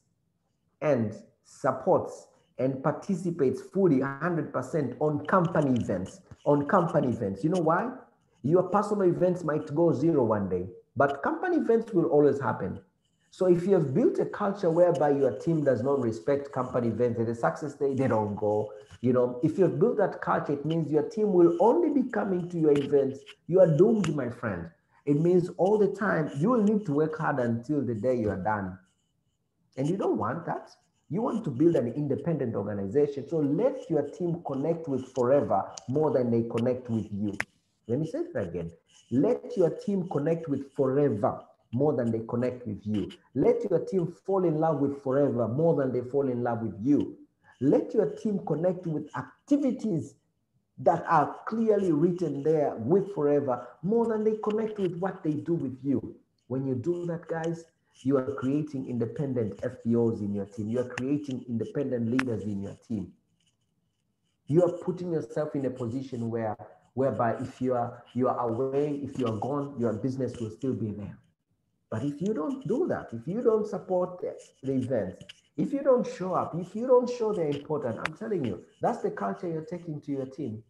and supports and participates fully 100% on company events. On company events. You know why? Your personal events might go zero one day, but company events will always happen. So if you have built a culture whereby your team does not respect company events, at a success day, they don't go. If you have built that culture, it means your team will only be coming to your events. You are doomed, my friend. It means all the time you will need to work hard until the day you are done. And you don't want that. You want to build an independent organization. So let your team connect with forever more than they connect with you. Let me say it again. Let your team connect with forever more than they connect with you. Let your team fall in love with forever more than they fall in love with you. Let your team connect with activities that are clearly written there with forever more than they connect with what they do with you. When you do that, guys, you are creating independent FBOs in your team. You are creating independent leaders in your team. You are putting yourself in a position whereby if you are away, if you are gone, your business will still be there. But if you don't do that, if you don't support the events, if you don't show up, if you don't show they're important, I'm telling you, that's the culture you're taking to your team.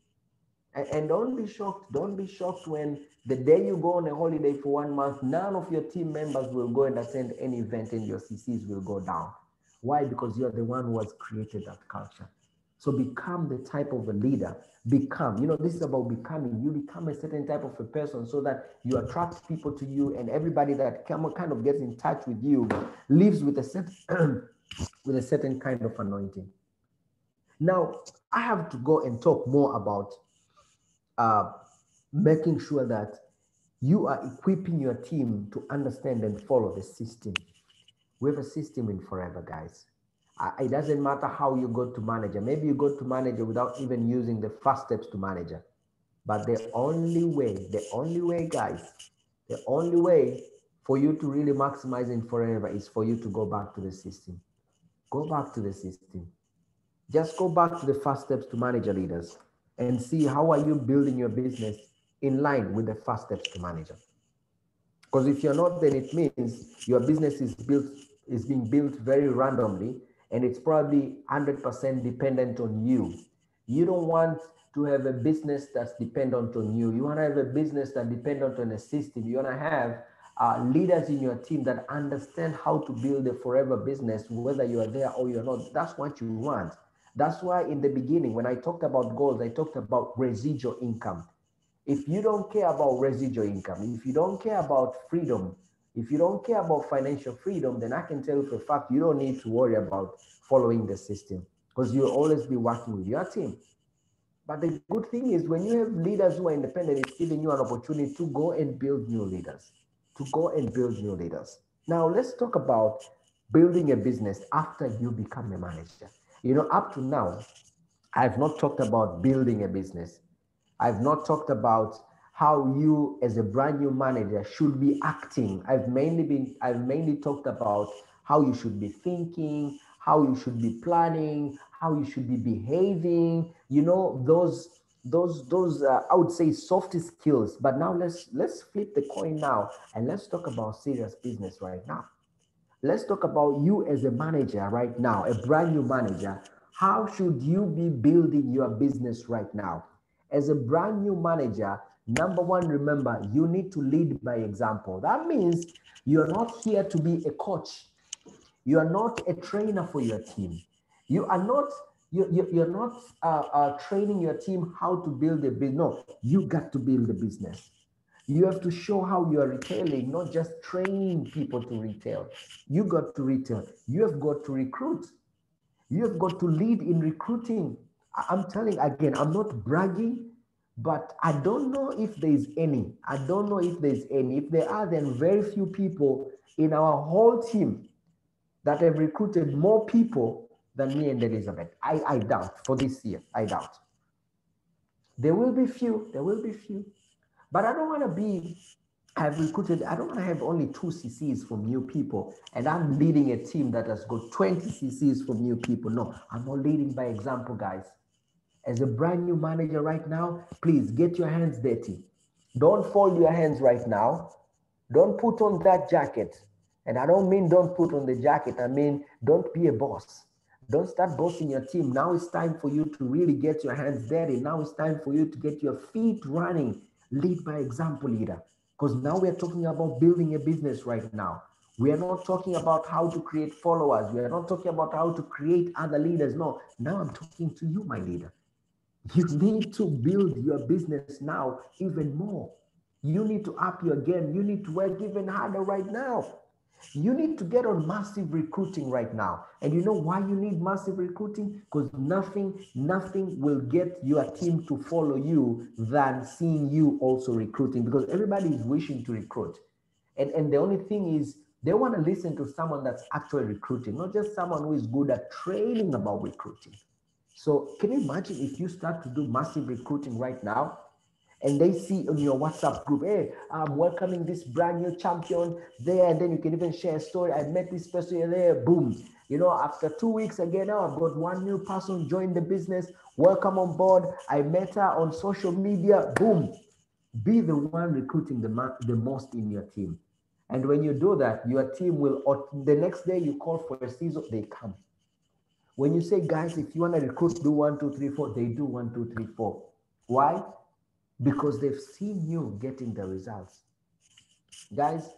And don't be shocked. Don't be shocked when the day you go on a holiday for 1 month, none of your team members will go and attend any event and your CCs will go down. Why? Because you're the one who has created that culture. So become the type of a leader. This is about becoming. You become a certain type of a person so that you attract people to you, and everybody that kind of gets in touch with you lives with a certain, with a certain kind of anointing. Now, I have to go and talk more about making sure that you are equipping your team to understand and follow the system. We have a system in Forever, guys. It doesn't matter how you go to manager. Maybe you go to manager without even using the first steps to manager. But the only way, guys, the only way for you to really maximize in Forever is for you to go back to the system. Go back to the system. Just go back to the first steps to manager leaders and see how are you building your business in line with the first steps to manager. Because if you're not, then it means your business is being built very randomly, and it's probably 100% dependent on you. You don't want to have a business that's dependent on you. You want to have a business that's dependent on a system. You want to have leaders in your team that understand how to build a forever business, whether you are there or you're not. That's what you want. That's why in the beginning, when I talked about goals, I talked about residual income. If you don't care about residual income, if you don't care about freedom, if you don't care about financial freedom, then I can tell you for a fact you don't need to worry about following the system because you'll always be working with your team. But the good thing is when you have leaders who are independent, it's giving you an opportunity to go and build new leaders, to go and build new leaders. Now let's talk about building a business after you become a manager. You know, up to now, I've not talked about building a business. I've not talked about how you as a brand new manager should be acting. I've mainly talked about how you should be thinking, how you should be planning, how you should be behaving, you know, those I would say soft skills. But now let's flip the coin now and let's talk about serious business right now. Let's talk about you as a manager right now, a brand new manager. How should you be building your business right now? As a brand new manager, number one, remember, you need to lead by example. That means you're not here to be a coach. You are not a trainer for your team. You are not you're not training your team how to build a business. No, you got to build a business. You have to show how you are retailing, not just training people to retail. You got to retail. You have got to recruit. You have got to lead in recruiting. I'm telling again, I'm not bragging, but I don't know if there's any. I don't know if there's any. If there are, then very few people in our whole team that have recruited more people than me and Elizabeth. I doubt for this year. I doubt. There will be few. There will be few. But I don't want to be, I've recruited, I don't want to have only 2 CCs from new people and I'm leading a team that has got 20 CCs from new people. No, I'm not leading by example, guys. As a brand new manager right now, please get your hands dirty. Don't fold your hands right now. Don't put on that jacket. And I don't mean don't put on the jacket. I mean, don't be a boss. Don't start bossing your team. Now it's time for you to really get your hands dirty. Now it's time for you to get your feet running. Lead by example, leader. Because now we're talking about building a business right now. We are not talking about how to create followers. We are not talking about how to create other leaders. No, now I'm talking to you, my leader. You need to build your business now even more. You need to up your game. You need to work even harder right now. You need to get on massive recruiting right now. And you know why you need massive recruiting? Because nothing will get your team to follow you than seeing you also recruiting, because everybody is wishing to recruit. And the only thing is they want to listen to someone that's actually recruiting, not just someone who is good at training about recruiting. So can you imagine if you start to do massive recruiting right now and they see on your WhatsApp group, hey, I'm welcoming this brand new champion there, and then you can even share a story. I met this person there, boom. You know, after 2 weeks again, now I've got one new person join the business. Welcome on board. I met her on social media, boom. Be the one recruiting the most in your team. And when you do that, your team will, the next day you call for a season, they come. When you say, guys, if you want to recruit, do 1, 2, 3, 4, they do 1, 2, 3, 4. Why? Because they've seen you getting the results. Guys,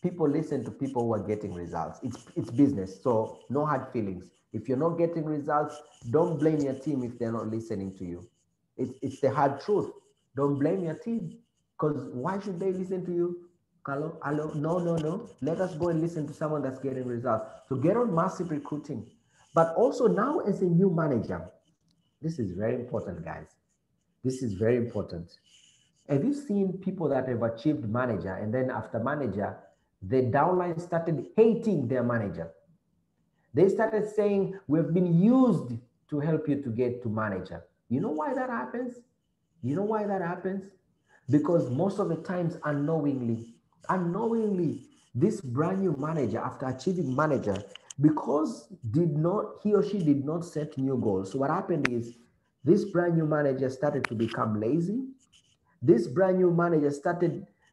people listen to people who are getting results. It's business, so no hard feelings. If you're not getting results, don't blame your team if they're not listening to you. It's the hard truth. Don't blame your team, because why should they listen to you? Hello, hello, no. Let us go and listen to someone that's getting results. So get on massive recruiting. But also now as a new manager, this is very important, guys. This is very important. Have you seen people that have achieved manager and then after manager, the downline started hating their manager? They started saying, we've been used to help you to get to manager. You know why that happens? You know why that happens? Because most of the times unknowingly, this brand new manager, after achieving manager, because he or she did not set new goals. So what happened is this brand new manager started to become lazy. This brand new manager stopped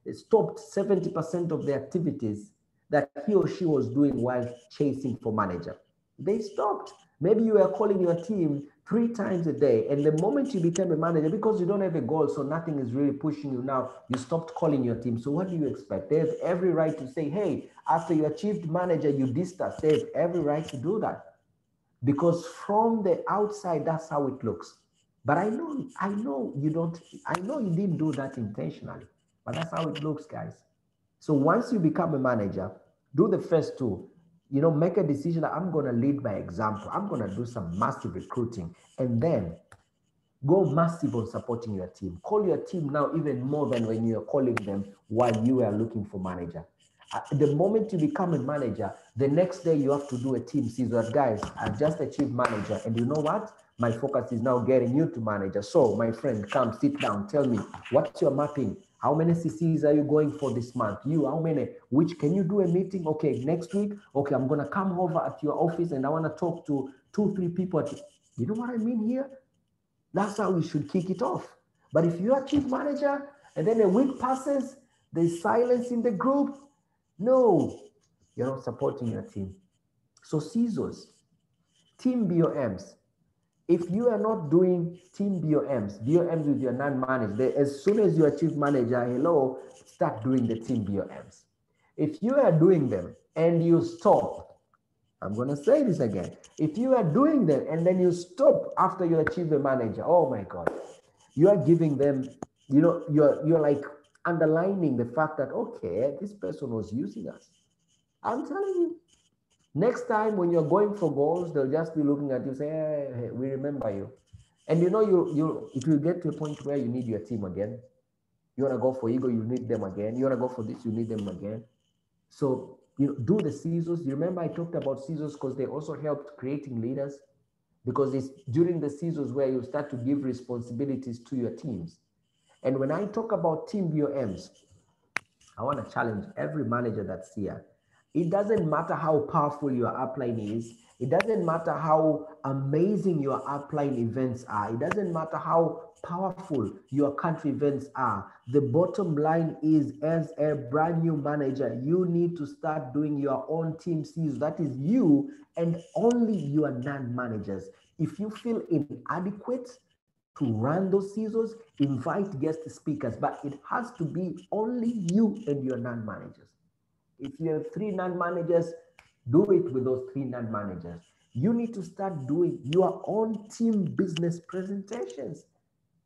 70% of the activities that he or she was doing while chasing for manager. They stopped. Maybe you were calling your team 3 times a day. And the moment you become a manager, because you don't have a goal, so nothing is really pushing you now, you stopped calling your team. So what do you expect? They have every right to say, hey, after you achieved manager, you dissed us. They have every right to do that. Because from the outside, that's how it looks. But I know you don't, I know you didn't do that intentionally, but that's how it looks, guys. So once you become a manager, do the first two. Make a decision that I'm going to lead by example. I'm going to do some massive recruiting, and then go massive on supporting your team. Call your team now even more than when you're calling them while you are looking for manager. The moment you become a manager, the next day you have to do a team season. Guys, I've just achieved manager, and you know what? My focus is now getting you to manager. So, my friend, come sit down. Tell me, what's your mapping? How many CCs are you going for this month? How many? Which can you do a meeting? Okay, next week. Okay, I'm gonna come over at your office, and I want to talk to 2-3 people. You know what I mean here? That's how we should kick it off. But if you are chief manager and then a week passes, there's silence in the group, no, you're not supporting your team. So CISOs, team BOMs, if you are not doing team BOMs with your non-manager, as soon as you are chief manager, hello, start doing the team BOMs. If you are doing them and you stop, I'm going to say this again. If you are doing them and then you stop after you achieve a manager, oh my God, you are giving them, you're like underlining the fact that, okay, this person was using us. I'm telling you, next time when you're going for goals, they'll just be looking at you, say, hey, we remember you. And it will get to a point where you need your team again. You want to go for ego, you need them again. You want to go for this, you need them again. So, do the CISOs. You remember I talked about CISOs because they also helped creating leaders, because it's during the CISOs where you start to give responsibilities to your teams. And when I talk about team BOMs, I want to challenge every manager that's here. It doesn't matter how powerful your upline is. It doesn't matter how amazing your upline events are. It doesn't matter how powerful your country events are. The bottom line is, as a brand new manager, you need to start doing your own team CISO. That is you and only your non-managers. If you feel inadequate to run those CISOs, invite guest speakers, but it has to be only you and your non-managers. If you have 3 non-managers, do it with those 3 non-managers. You need to start doing your own team business presentations,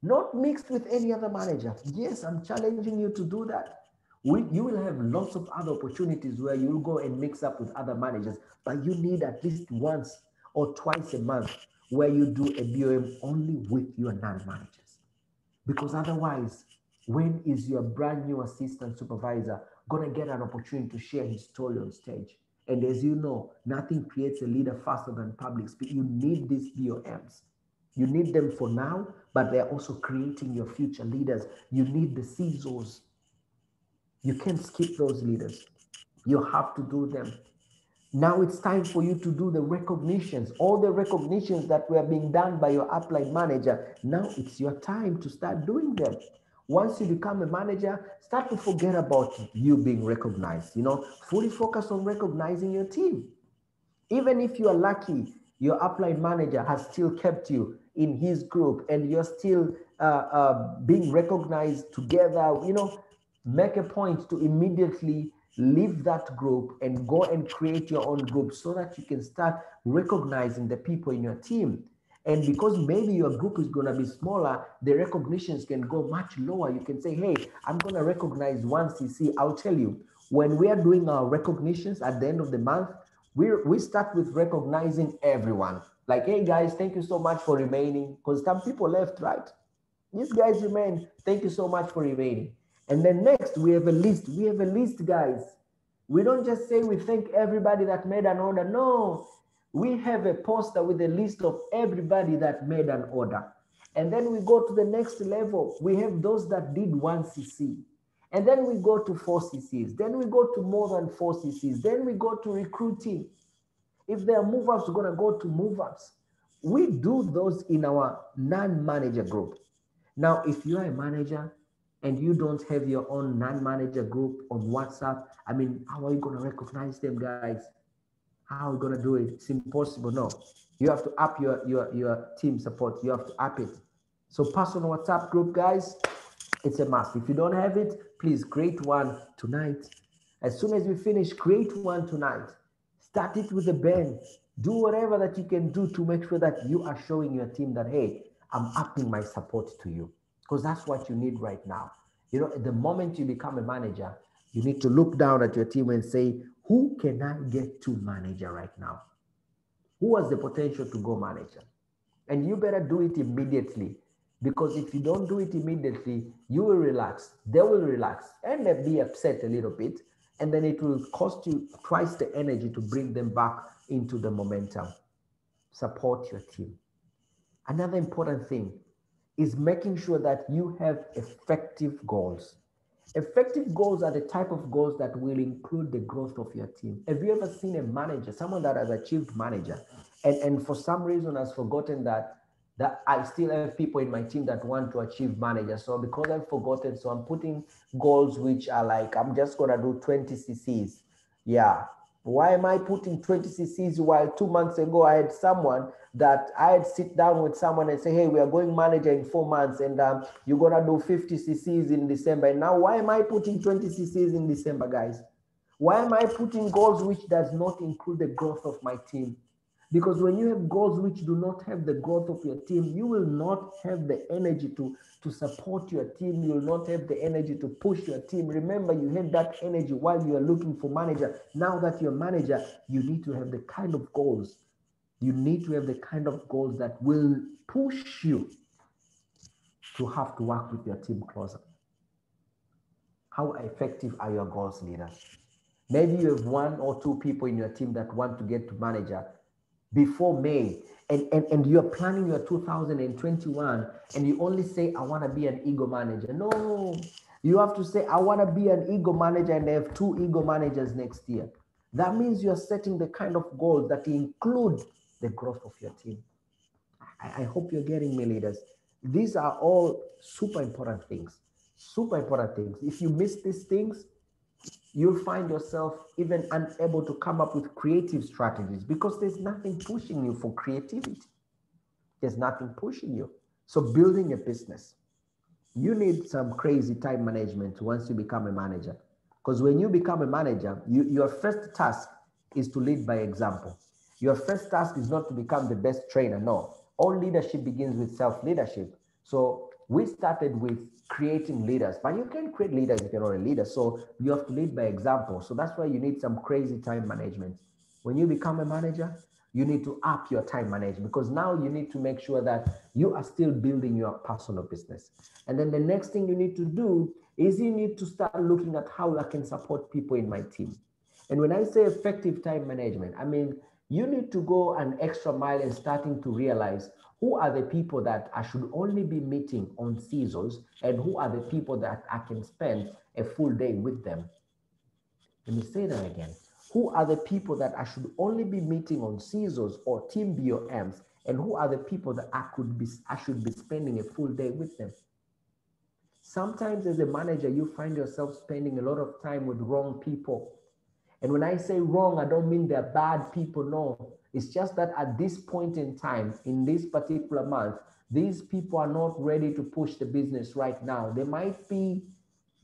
not mixed with any other manager. Yes, I'm challenging you to do that. You will have lots of other opportunities where you'll go and mix up with other managers, but you need at least once or twice a month where you do a BOM only with your non-managers. Because otherwise, when is your brand new assistant supervisor going to get an opportunity to share his story on stage? And as you know, nothing creates a leader faster than public speaking. You need these BOMs. You need them for now, but they're also creating your future leaders. You need the CISOs. You can't skip those leaders. You have to do them. Now it's time for you to do the recognitions, all the recognitions that were being done by your upline manager. Now it's your time to start doing them. Once you become a manager, start to forget about you being recognized. Fully focus on recognizing your team. Even if you are lucky, your upline manager has still kept you in his group and you're still being recognized together, make a point to immediately leave that group and go and create your own group so that you can start recognizing the people in your team. And because maybe your group is going to be smaller, the recognitions can go much lower. You can say, hey, I'm going to recognize 1 CC. I'll tell you, when we are doing our recognitions at the end of the month, we start with recognizing everyone. Like, hey guys, thank you so much for remaining. Because some people left, right? These guys remain. Thank you so much for remaining. And then next, we have a list. We have a list, guys. We don't just say we thank everybody that made an order. No, we have a poster with a list of everybody that made an order. And then we go to the next level. We have those that did 1 CC. And then we go to 4 CCs. Then we go to more than 4 CCs. Then we go to recruiting. If there are move-ups, we're going to go to move-ups. We do those in our non-manager group. Now, if you're a manager and you don't have your own non-manager group on WhatsApp, how are you going to recognize them, guys? How are we going to do it? It's impossible. No. You have to up your team support. You have to up it. So personal WhatsApp group, guys, it's a must. If you don't have it, please create one tonight. As soon as we finish, create one tonight. Start it with a band. Do whatever that you can do to make sure that you are showing your team that, hey, I'm upping my support to you. Because that's what you need right now. You know, the moment you become a manager, you need to look down at your team and say, who can I get to manager right now? Who has the potential to go manager? And you better do it immediately, because if you don't do it immediately, you will relax, they will relax, and they'll be upset a little bit, and then it will cost you twice the energy to bring them back into the momentum. Support your team. Another important thing is making sure that you have effective goals. Effective goals are the type of goals that will include the growth of your team. Have you ever seen a manager, someone that has achieved manager, and for some reason has forgotten that I still have people in my team that want to achieve manager. So because I've forgotten, so I'm putting goals which are like, I'm just gonna do 20 cc's. Yeah. Why am I putting 20 cc's while 2 months ago I had someone that I had sit down with someone and say, hey, we are going manager in 4 months, and you're gonna do 50 cc's in December. And now why am I putting 20 cc's in December, guys? Why am I putting goals which does not include the growth of my team? Because when you have goals which do not have the growth of your team, you will not have the energy to support your team. You will not have the energy to push your team. Remember, you had that energy while you are looking for manager. Now that you're manager, you need to have the kind of goals. You need to have the kind of goals that will push you to have to work with your team closer. How effective are your goals, leaders? Maybe you have 1 or 2 people in your team that want to get to manager before May, and you're planning your 2021, and you only say, I want to be an ego manager. No, you have to say, I want to be an ego manager, and have 2 ego managers next year. That means you're setting the kind of goals that include the growth of your team. I hope you're getting me, leaders. These are all super important things. Super important things. If you miss these things, you'll find yourself even unable to come up with creative strategies, because there's nothing pushing you for creativity. There's nothing pushing you. So building a business, you need some crazy time management once you become a manager. Because when you become a manager, your first task is to lead by example. Your first task is not to become the best trainer. No, all leadership begins with self-leadership. So we started with creating leaders, but you can create leaders if you're not a leader. So you have to lead by example. So that's why you need some crazy time management. When you become a manager, you need to up your time management, because now you need to make sure that you are still building your personal business. And then the next thing you need to do is you need to start looking at how I can support people in my team. And when I say effective time management, I mean, you need to go an extra mile and starting to realize who are the people that I should only be meeting on seasons, and who are the people that I can spend a full day with them. Let me say that again. Who are the people that I should only be meeting on CISOs or team BOMs, and who are the people that I should be spending a full day with them? Sometimes as a manager, you find yourself spending a lot of time with wrong people. And when I say wrong, I don't mean they're bad people, no. It's just that at this point in time, in this particular month, these people are not ready to push the business right now. They might be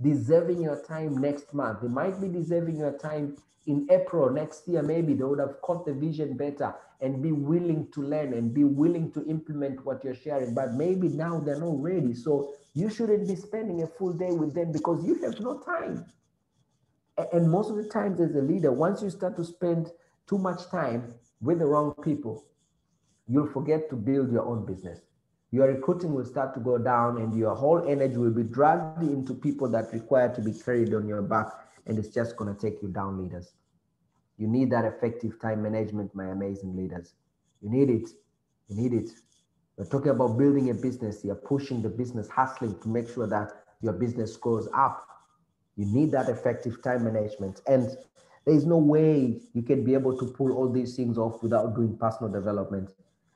deserving your time next month. They might be deserving your time in April next year. Maybe they would have caught the vision better and be willing to learn and be willing to implement what you're sharing. But maybe now they're not ready. So you shouldn't be spending a full day with them, because you have no time. And most of the times as a leader, once you start to spend too much time with the wrong people, you'll forget to build your own business. Your recruiting will start to go down, and your whole energy will be dragged into people that require to be carried on your back, and it's just going to take you down, leaders. You need that effective time management, my amazing leaders. You need it. You need it. We're talking about building a business. You're pushing the business, hustling to make sure that your business goes up. You need that effective time management. And there's no way you can be able to pull all these things off without doing personal development.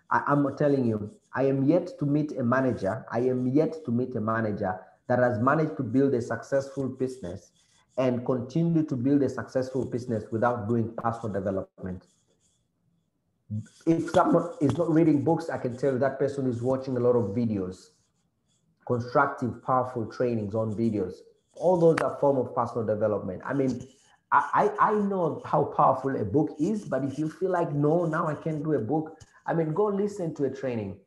I'm telling you, I am yet to meet a manager. I am yet to meet a manager that has managed to build a successful business and continue to build a successful business without doing personal development. If someone is not reading books, I can tell you that person is watching a lot of videos, constructive, powerful trainings on videos. All those are form of personal development. I mean, I know how powerful a book is, but if you feel like, no, now I can't do a book, I mean, go listen to a training.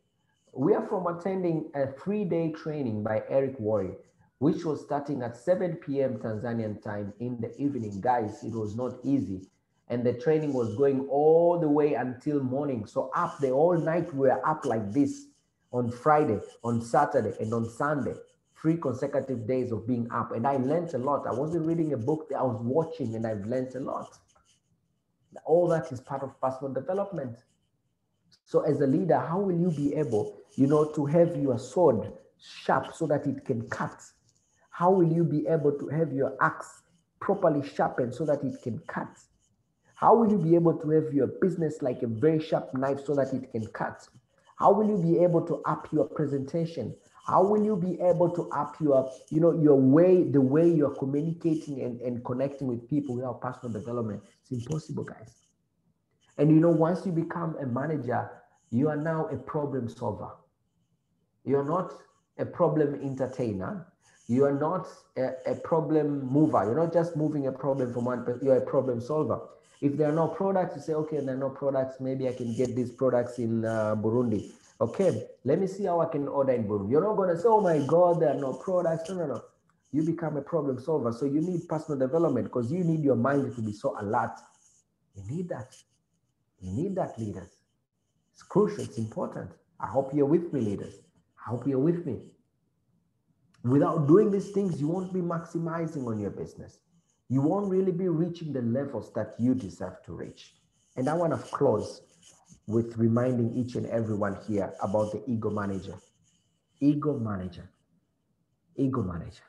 We are from attending a 3-day training by Eric Worre, which was starting at 7 p.m. Tanzanian time in the evening. Guys, it was not easy. And the training was going all the way until morning. So up the whole night, we were up like this on Friday, on Saturday, and on Sunday. 3 consecutive days of being up. And I learned a lot. I wasn't reading a book, I was watching, and I've learned a lot. All that is part of personal development. So as a leader, how will you be able, to have your sword sharp so that it can cut? How will you be able to have your axe properly sharpened so that it can cut? How will you be able to have your business like a very sharp knife so that it can cut? How will you be able to up your presentation? How will you be able to up your, your way, the way you're communicating and connecting with people without personal development? It's impossible, guys. And once you become a manager, you are now a problem solver. You're not a problem entertainer. You are not a problem mover. You're not just moving a problem from one person. You're a problem solver. If there are no products, you say, okay, there are no products. Maybe I can get these products in Burundi. Okay, let me see how I can order in Burundi. You're not going to say, oh my God, there are no products. No. You become a problem solver. So you need personal development because you need your mind to be so alert. You need that. You need that, leaders. It's crucial. It's important. I hope you're with me, leaders. I hope you're with me. Without doing these things, you won't be maximizing on your business. You won't really be reaching the levels that you deserve to reach. And I want to close with reminding each and everyone here about the ego manager. Ego manager. Ego manager.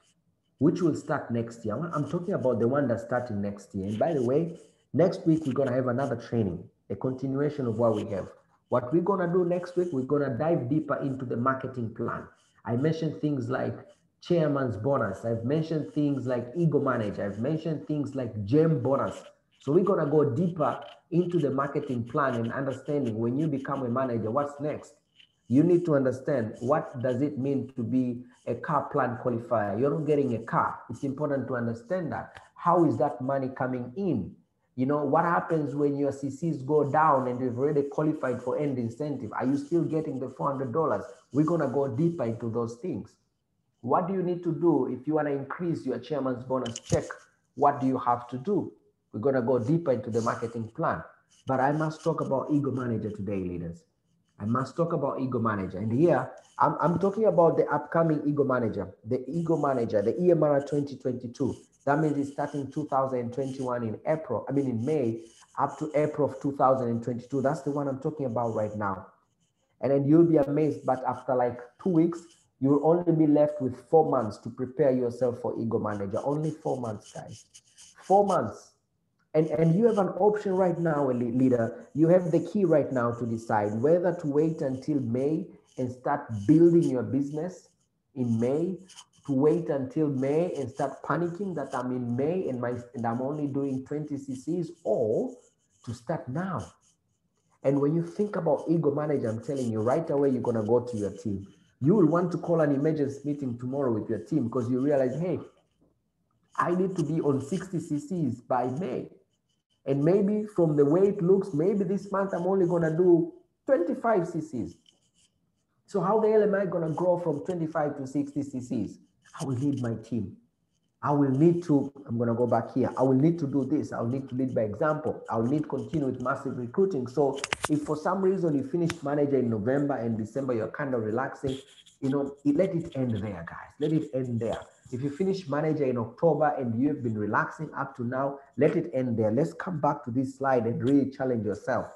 Which will start next year. I'm talking about the one that's starting next year. And by the way, next week, we're going to have another training, a continuation of what we have. What we're going to do next week, we're going to dive deeper into the marketing plan. I mentioned things like chairman's bonus. I've mentioned things like ego manager. I've mentioned things like gem bonus. So we're going to go deeper into the marketing plan and understanding when you become a manager, what's next? You need to understand what does it mean to be a car plan qualifier. You're not getting a car. It's important to understand that. How is that money coming in? What happens when your CCs go down and you've already qualified for end incentive? Are you still getting the $400? We're going to go deeper into those things. What do you need to do if you want to increase your chairman's bonus check? What do you have to do? We're going to go deeper into the marketing plan. But I must talk about ego manager today, leaders. I must talk about ego manager. And here, I'm talking about the upcoming ego manager, the EMR 2022. That means it's starting 2021 in May, up to April of 2022. That's the one I'm talking about right now. And then you'll be amazed, but after like 2 weeks, you'll only be left with 4 months to prepare yourself for ego manager. Only 4 months, guys. 4 months. And you have an option right now, leader. You have the key right now to decide whether to wait until May and start building your business in May, to wait until May and start panicking that I'm in May and I'm only doing 20 CCs, or to start now. And when you think about ego manager, I'm telling you right away, you're going to go to your team. You will want to call an emergency meeting tomorrow with your team because you realize, hey, I need to be on 60 CCs by May. And maybe from the way it looks, maybe this month I'm only going to do 25 CCs. So how the hell am I going to grow from 25 to 60 CCs? I will need my team. I'm going to go back here. I will need to do this. I'll need to lead by example. I'll need to continue with massive recruiting. So if for some reason you finished manager in November and December, you're kind of relaxing, let it end there, guys. Let it end there. If you finish manager in October and you've been relaxing up to now, let it end there. Let's come back to this slide and really challenge yourself.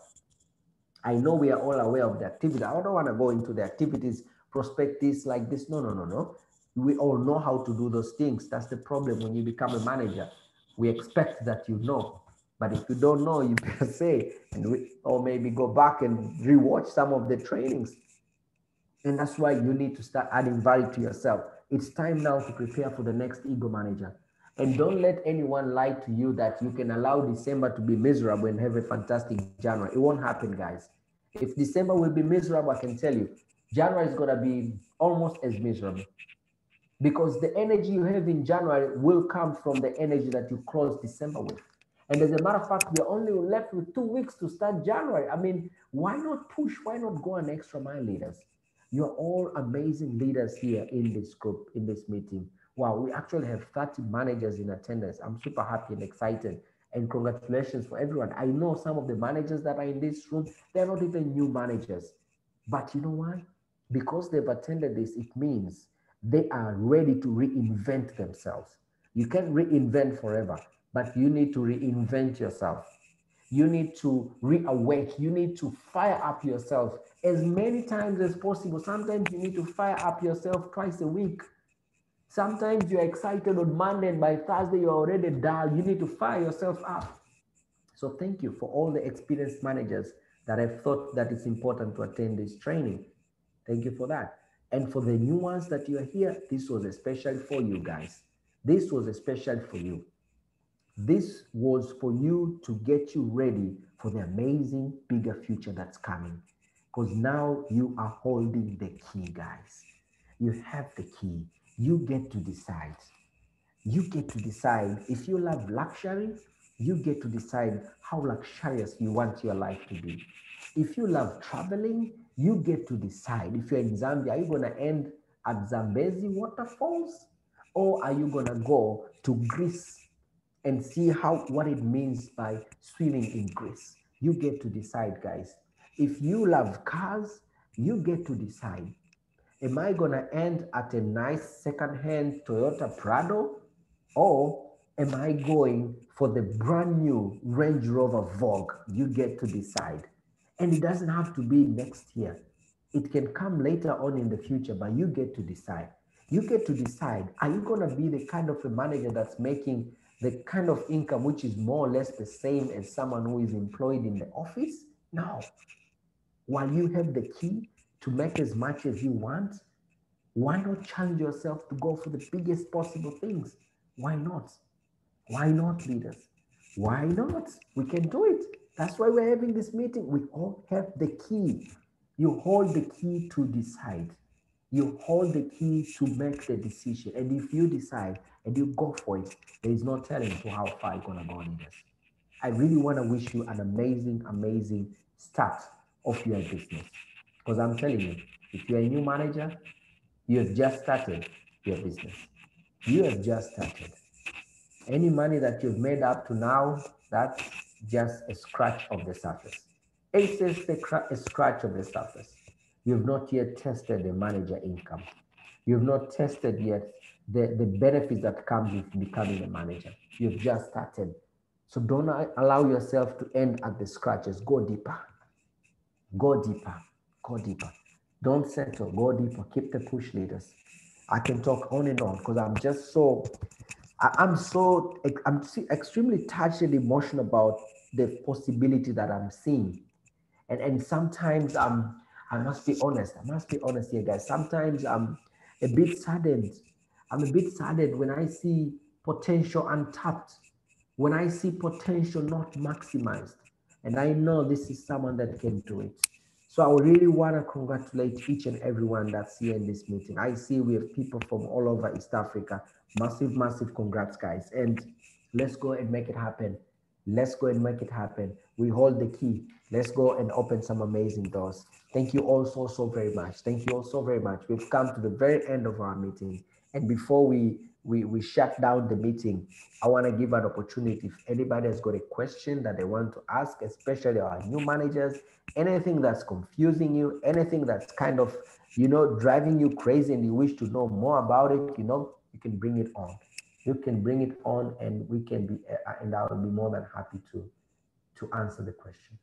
I know we are all aware of the activity. I don't want to go into the activities, prospect this like this. No. We all know how to do those things. That's the problem when you become a manager. We expect that you know. But if you don't know, you better say, or maybe go back and rewatch some of the trainings. And that's why you need to start adding value to yourself. It's time now to prepare for the next ego manager. And don't let anyone lie to you that you can allow December to be miserable and have a fantastic January. It won't happen, guys. If December will be miserable, I can tell you, January is going to be almost as miserable, because the energy you have in January will come from the energy that you close December with. And as a matter of fact, we're only left with 2 weeks to start January. I mean, why not push? Why not go an extra mile, leaders? You're all amazing leaders here in this group, in this meeting. Wow, we actually have 30 managers in attendance. I'm super happy and excited. And congratulations for everyone. I know some of the managers that are in this room, they're not even new managers. But you know why? Because they've attended this, it means they are ready to reinvent themselves. You can't reinvent forever, but you need to reinvent yourself. You need to reawake. You need to fire up yourself as many times as possible. Sometimes you need to fire up yourself twice a week. Sometimes you're excited on Monday and by Thursday you're already dull. You need to fire yourself up. So thank you for all the experienced managers that have thought that it's important to attend this training. Thank you for that. And for the new ones that you are here, this was especially for you guys. This was especially for you. This was for you to get you ready for the amazing, bigger future that's coming. Because now you are holding the key, guys. You have the key. You get to decide. You get to decide. If you love luxury, you get to decide how luxurious you want your life to be. If you love traveling, you get to decide. If you're in Zambia, are you going to end at Zambezi waterfalls, or are you going to go to Greece and see what it means by swimming in Greece? You get to decide, guys. If you love cars, you get to decide. Am I going to end at a nice second-hand Toyota Prado, or am I going for the brand new Range Rover Vogue? You get to decide. And it doesn't have to be next year. It can come later on in the future, but you get to decide. You get to decide, are you going to be the kind of a manager that's making the kind of income which is more or less the same as someone who is employed in the office? No. While you have the key to make as much as you want, why not challenge yourself to go for the biggest possible things? Why not? Why not, leaders? Why not? We can do it. That's why we're having this meeting. We all have the key. You hold the key to decide. You hold the key to make the decision. And if you decide and you go for it, there is no telling to how far you're going to go, leaders. I really want to wish you an amazing, amazing start of your business. Because I'm telling you, if you're a new manager, you have just started your business. You have just started. Any money that you've made up to now, that's just a scratch of the surface. It's just a scratch of the surface. You've not yet tested the manager income. You've not tested yet the benefits that comes with becoming a manager. You've just started. So don't allow yourself to end at the scratches. Go deeper. Go deeper. Go deeper. Don't settle. Go deeper. Keep the push, leaders. I can talk on and on because I'm just so I'm extremely touched and emotional about the possibility that I'm seeing. And sometimes I must be honest. I must be honest here, guys. Sometimes I'm a bit saddened. I'm a bit saddened when I see potential untapped, when I see potential not maximized. And I know this is someone that can do it. So I really want to congratulate each and everyone that's here in this meeting. I see we have people from all over East Africa. Massive, massive congrats, guys. And let's go and make it happen. Let's go and make it happen. We hold the key. Let's go and open some amazing doors. Thank you all so very much. Thank you all so very much. We've come to the very end of our meeting. And before we shut down the meeting, I want to give an opportunity if anybody has got a question that they want to ask, especially our new managers, anything that's confusing you, anything that's kind of, driving you crazy and you wish to know more about it, you can bring it on. You can bring it on and we can be, and I will be more than happy to answer the question.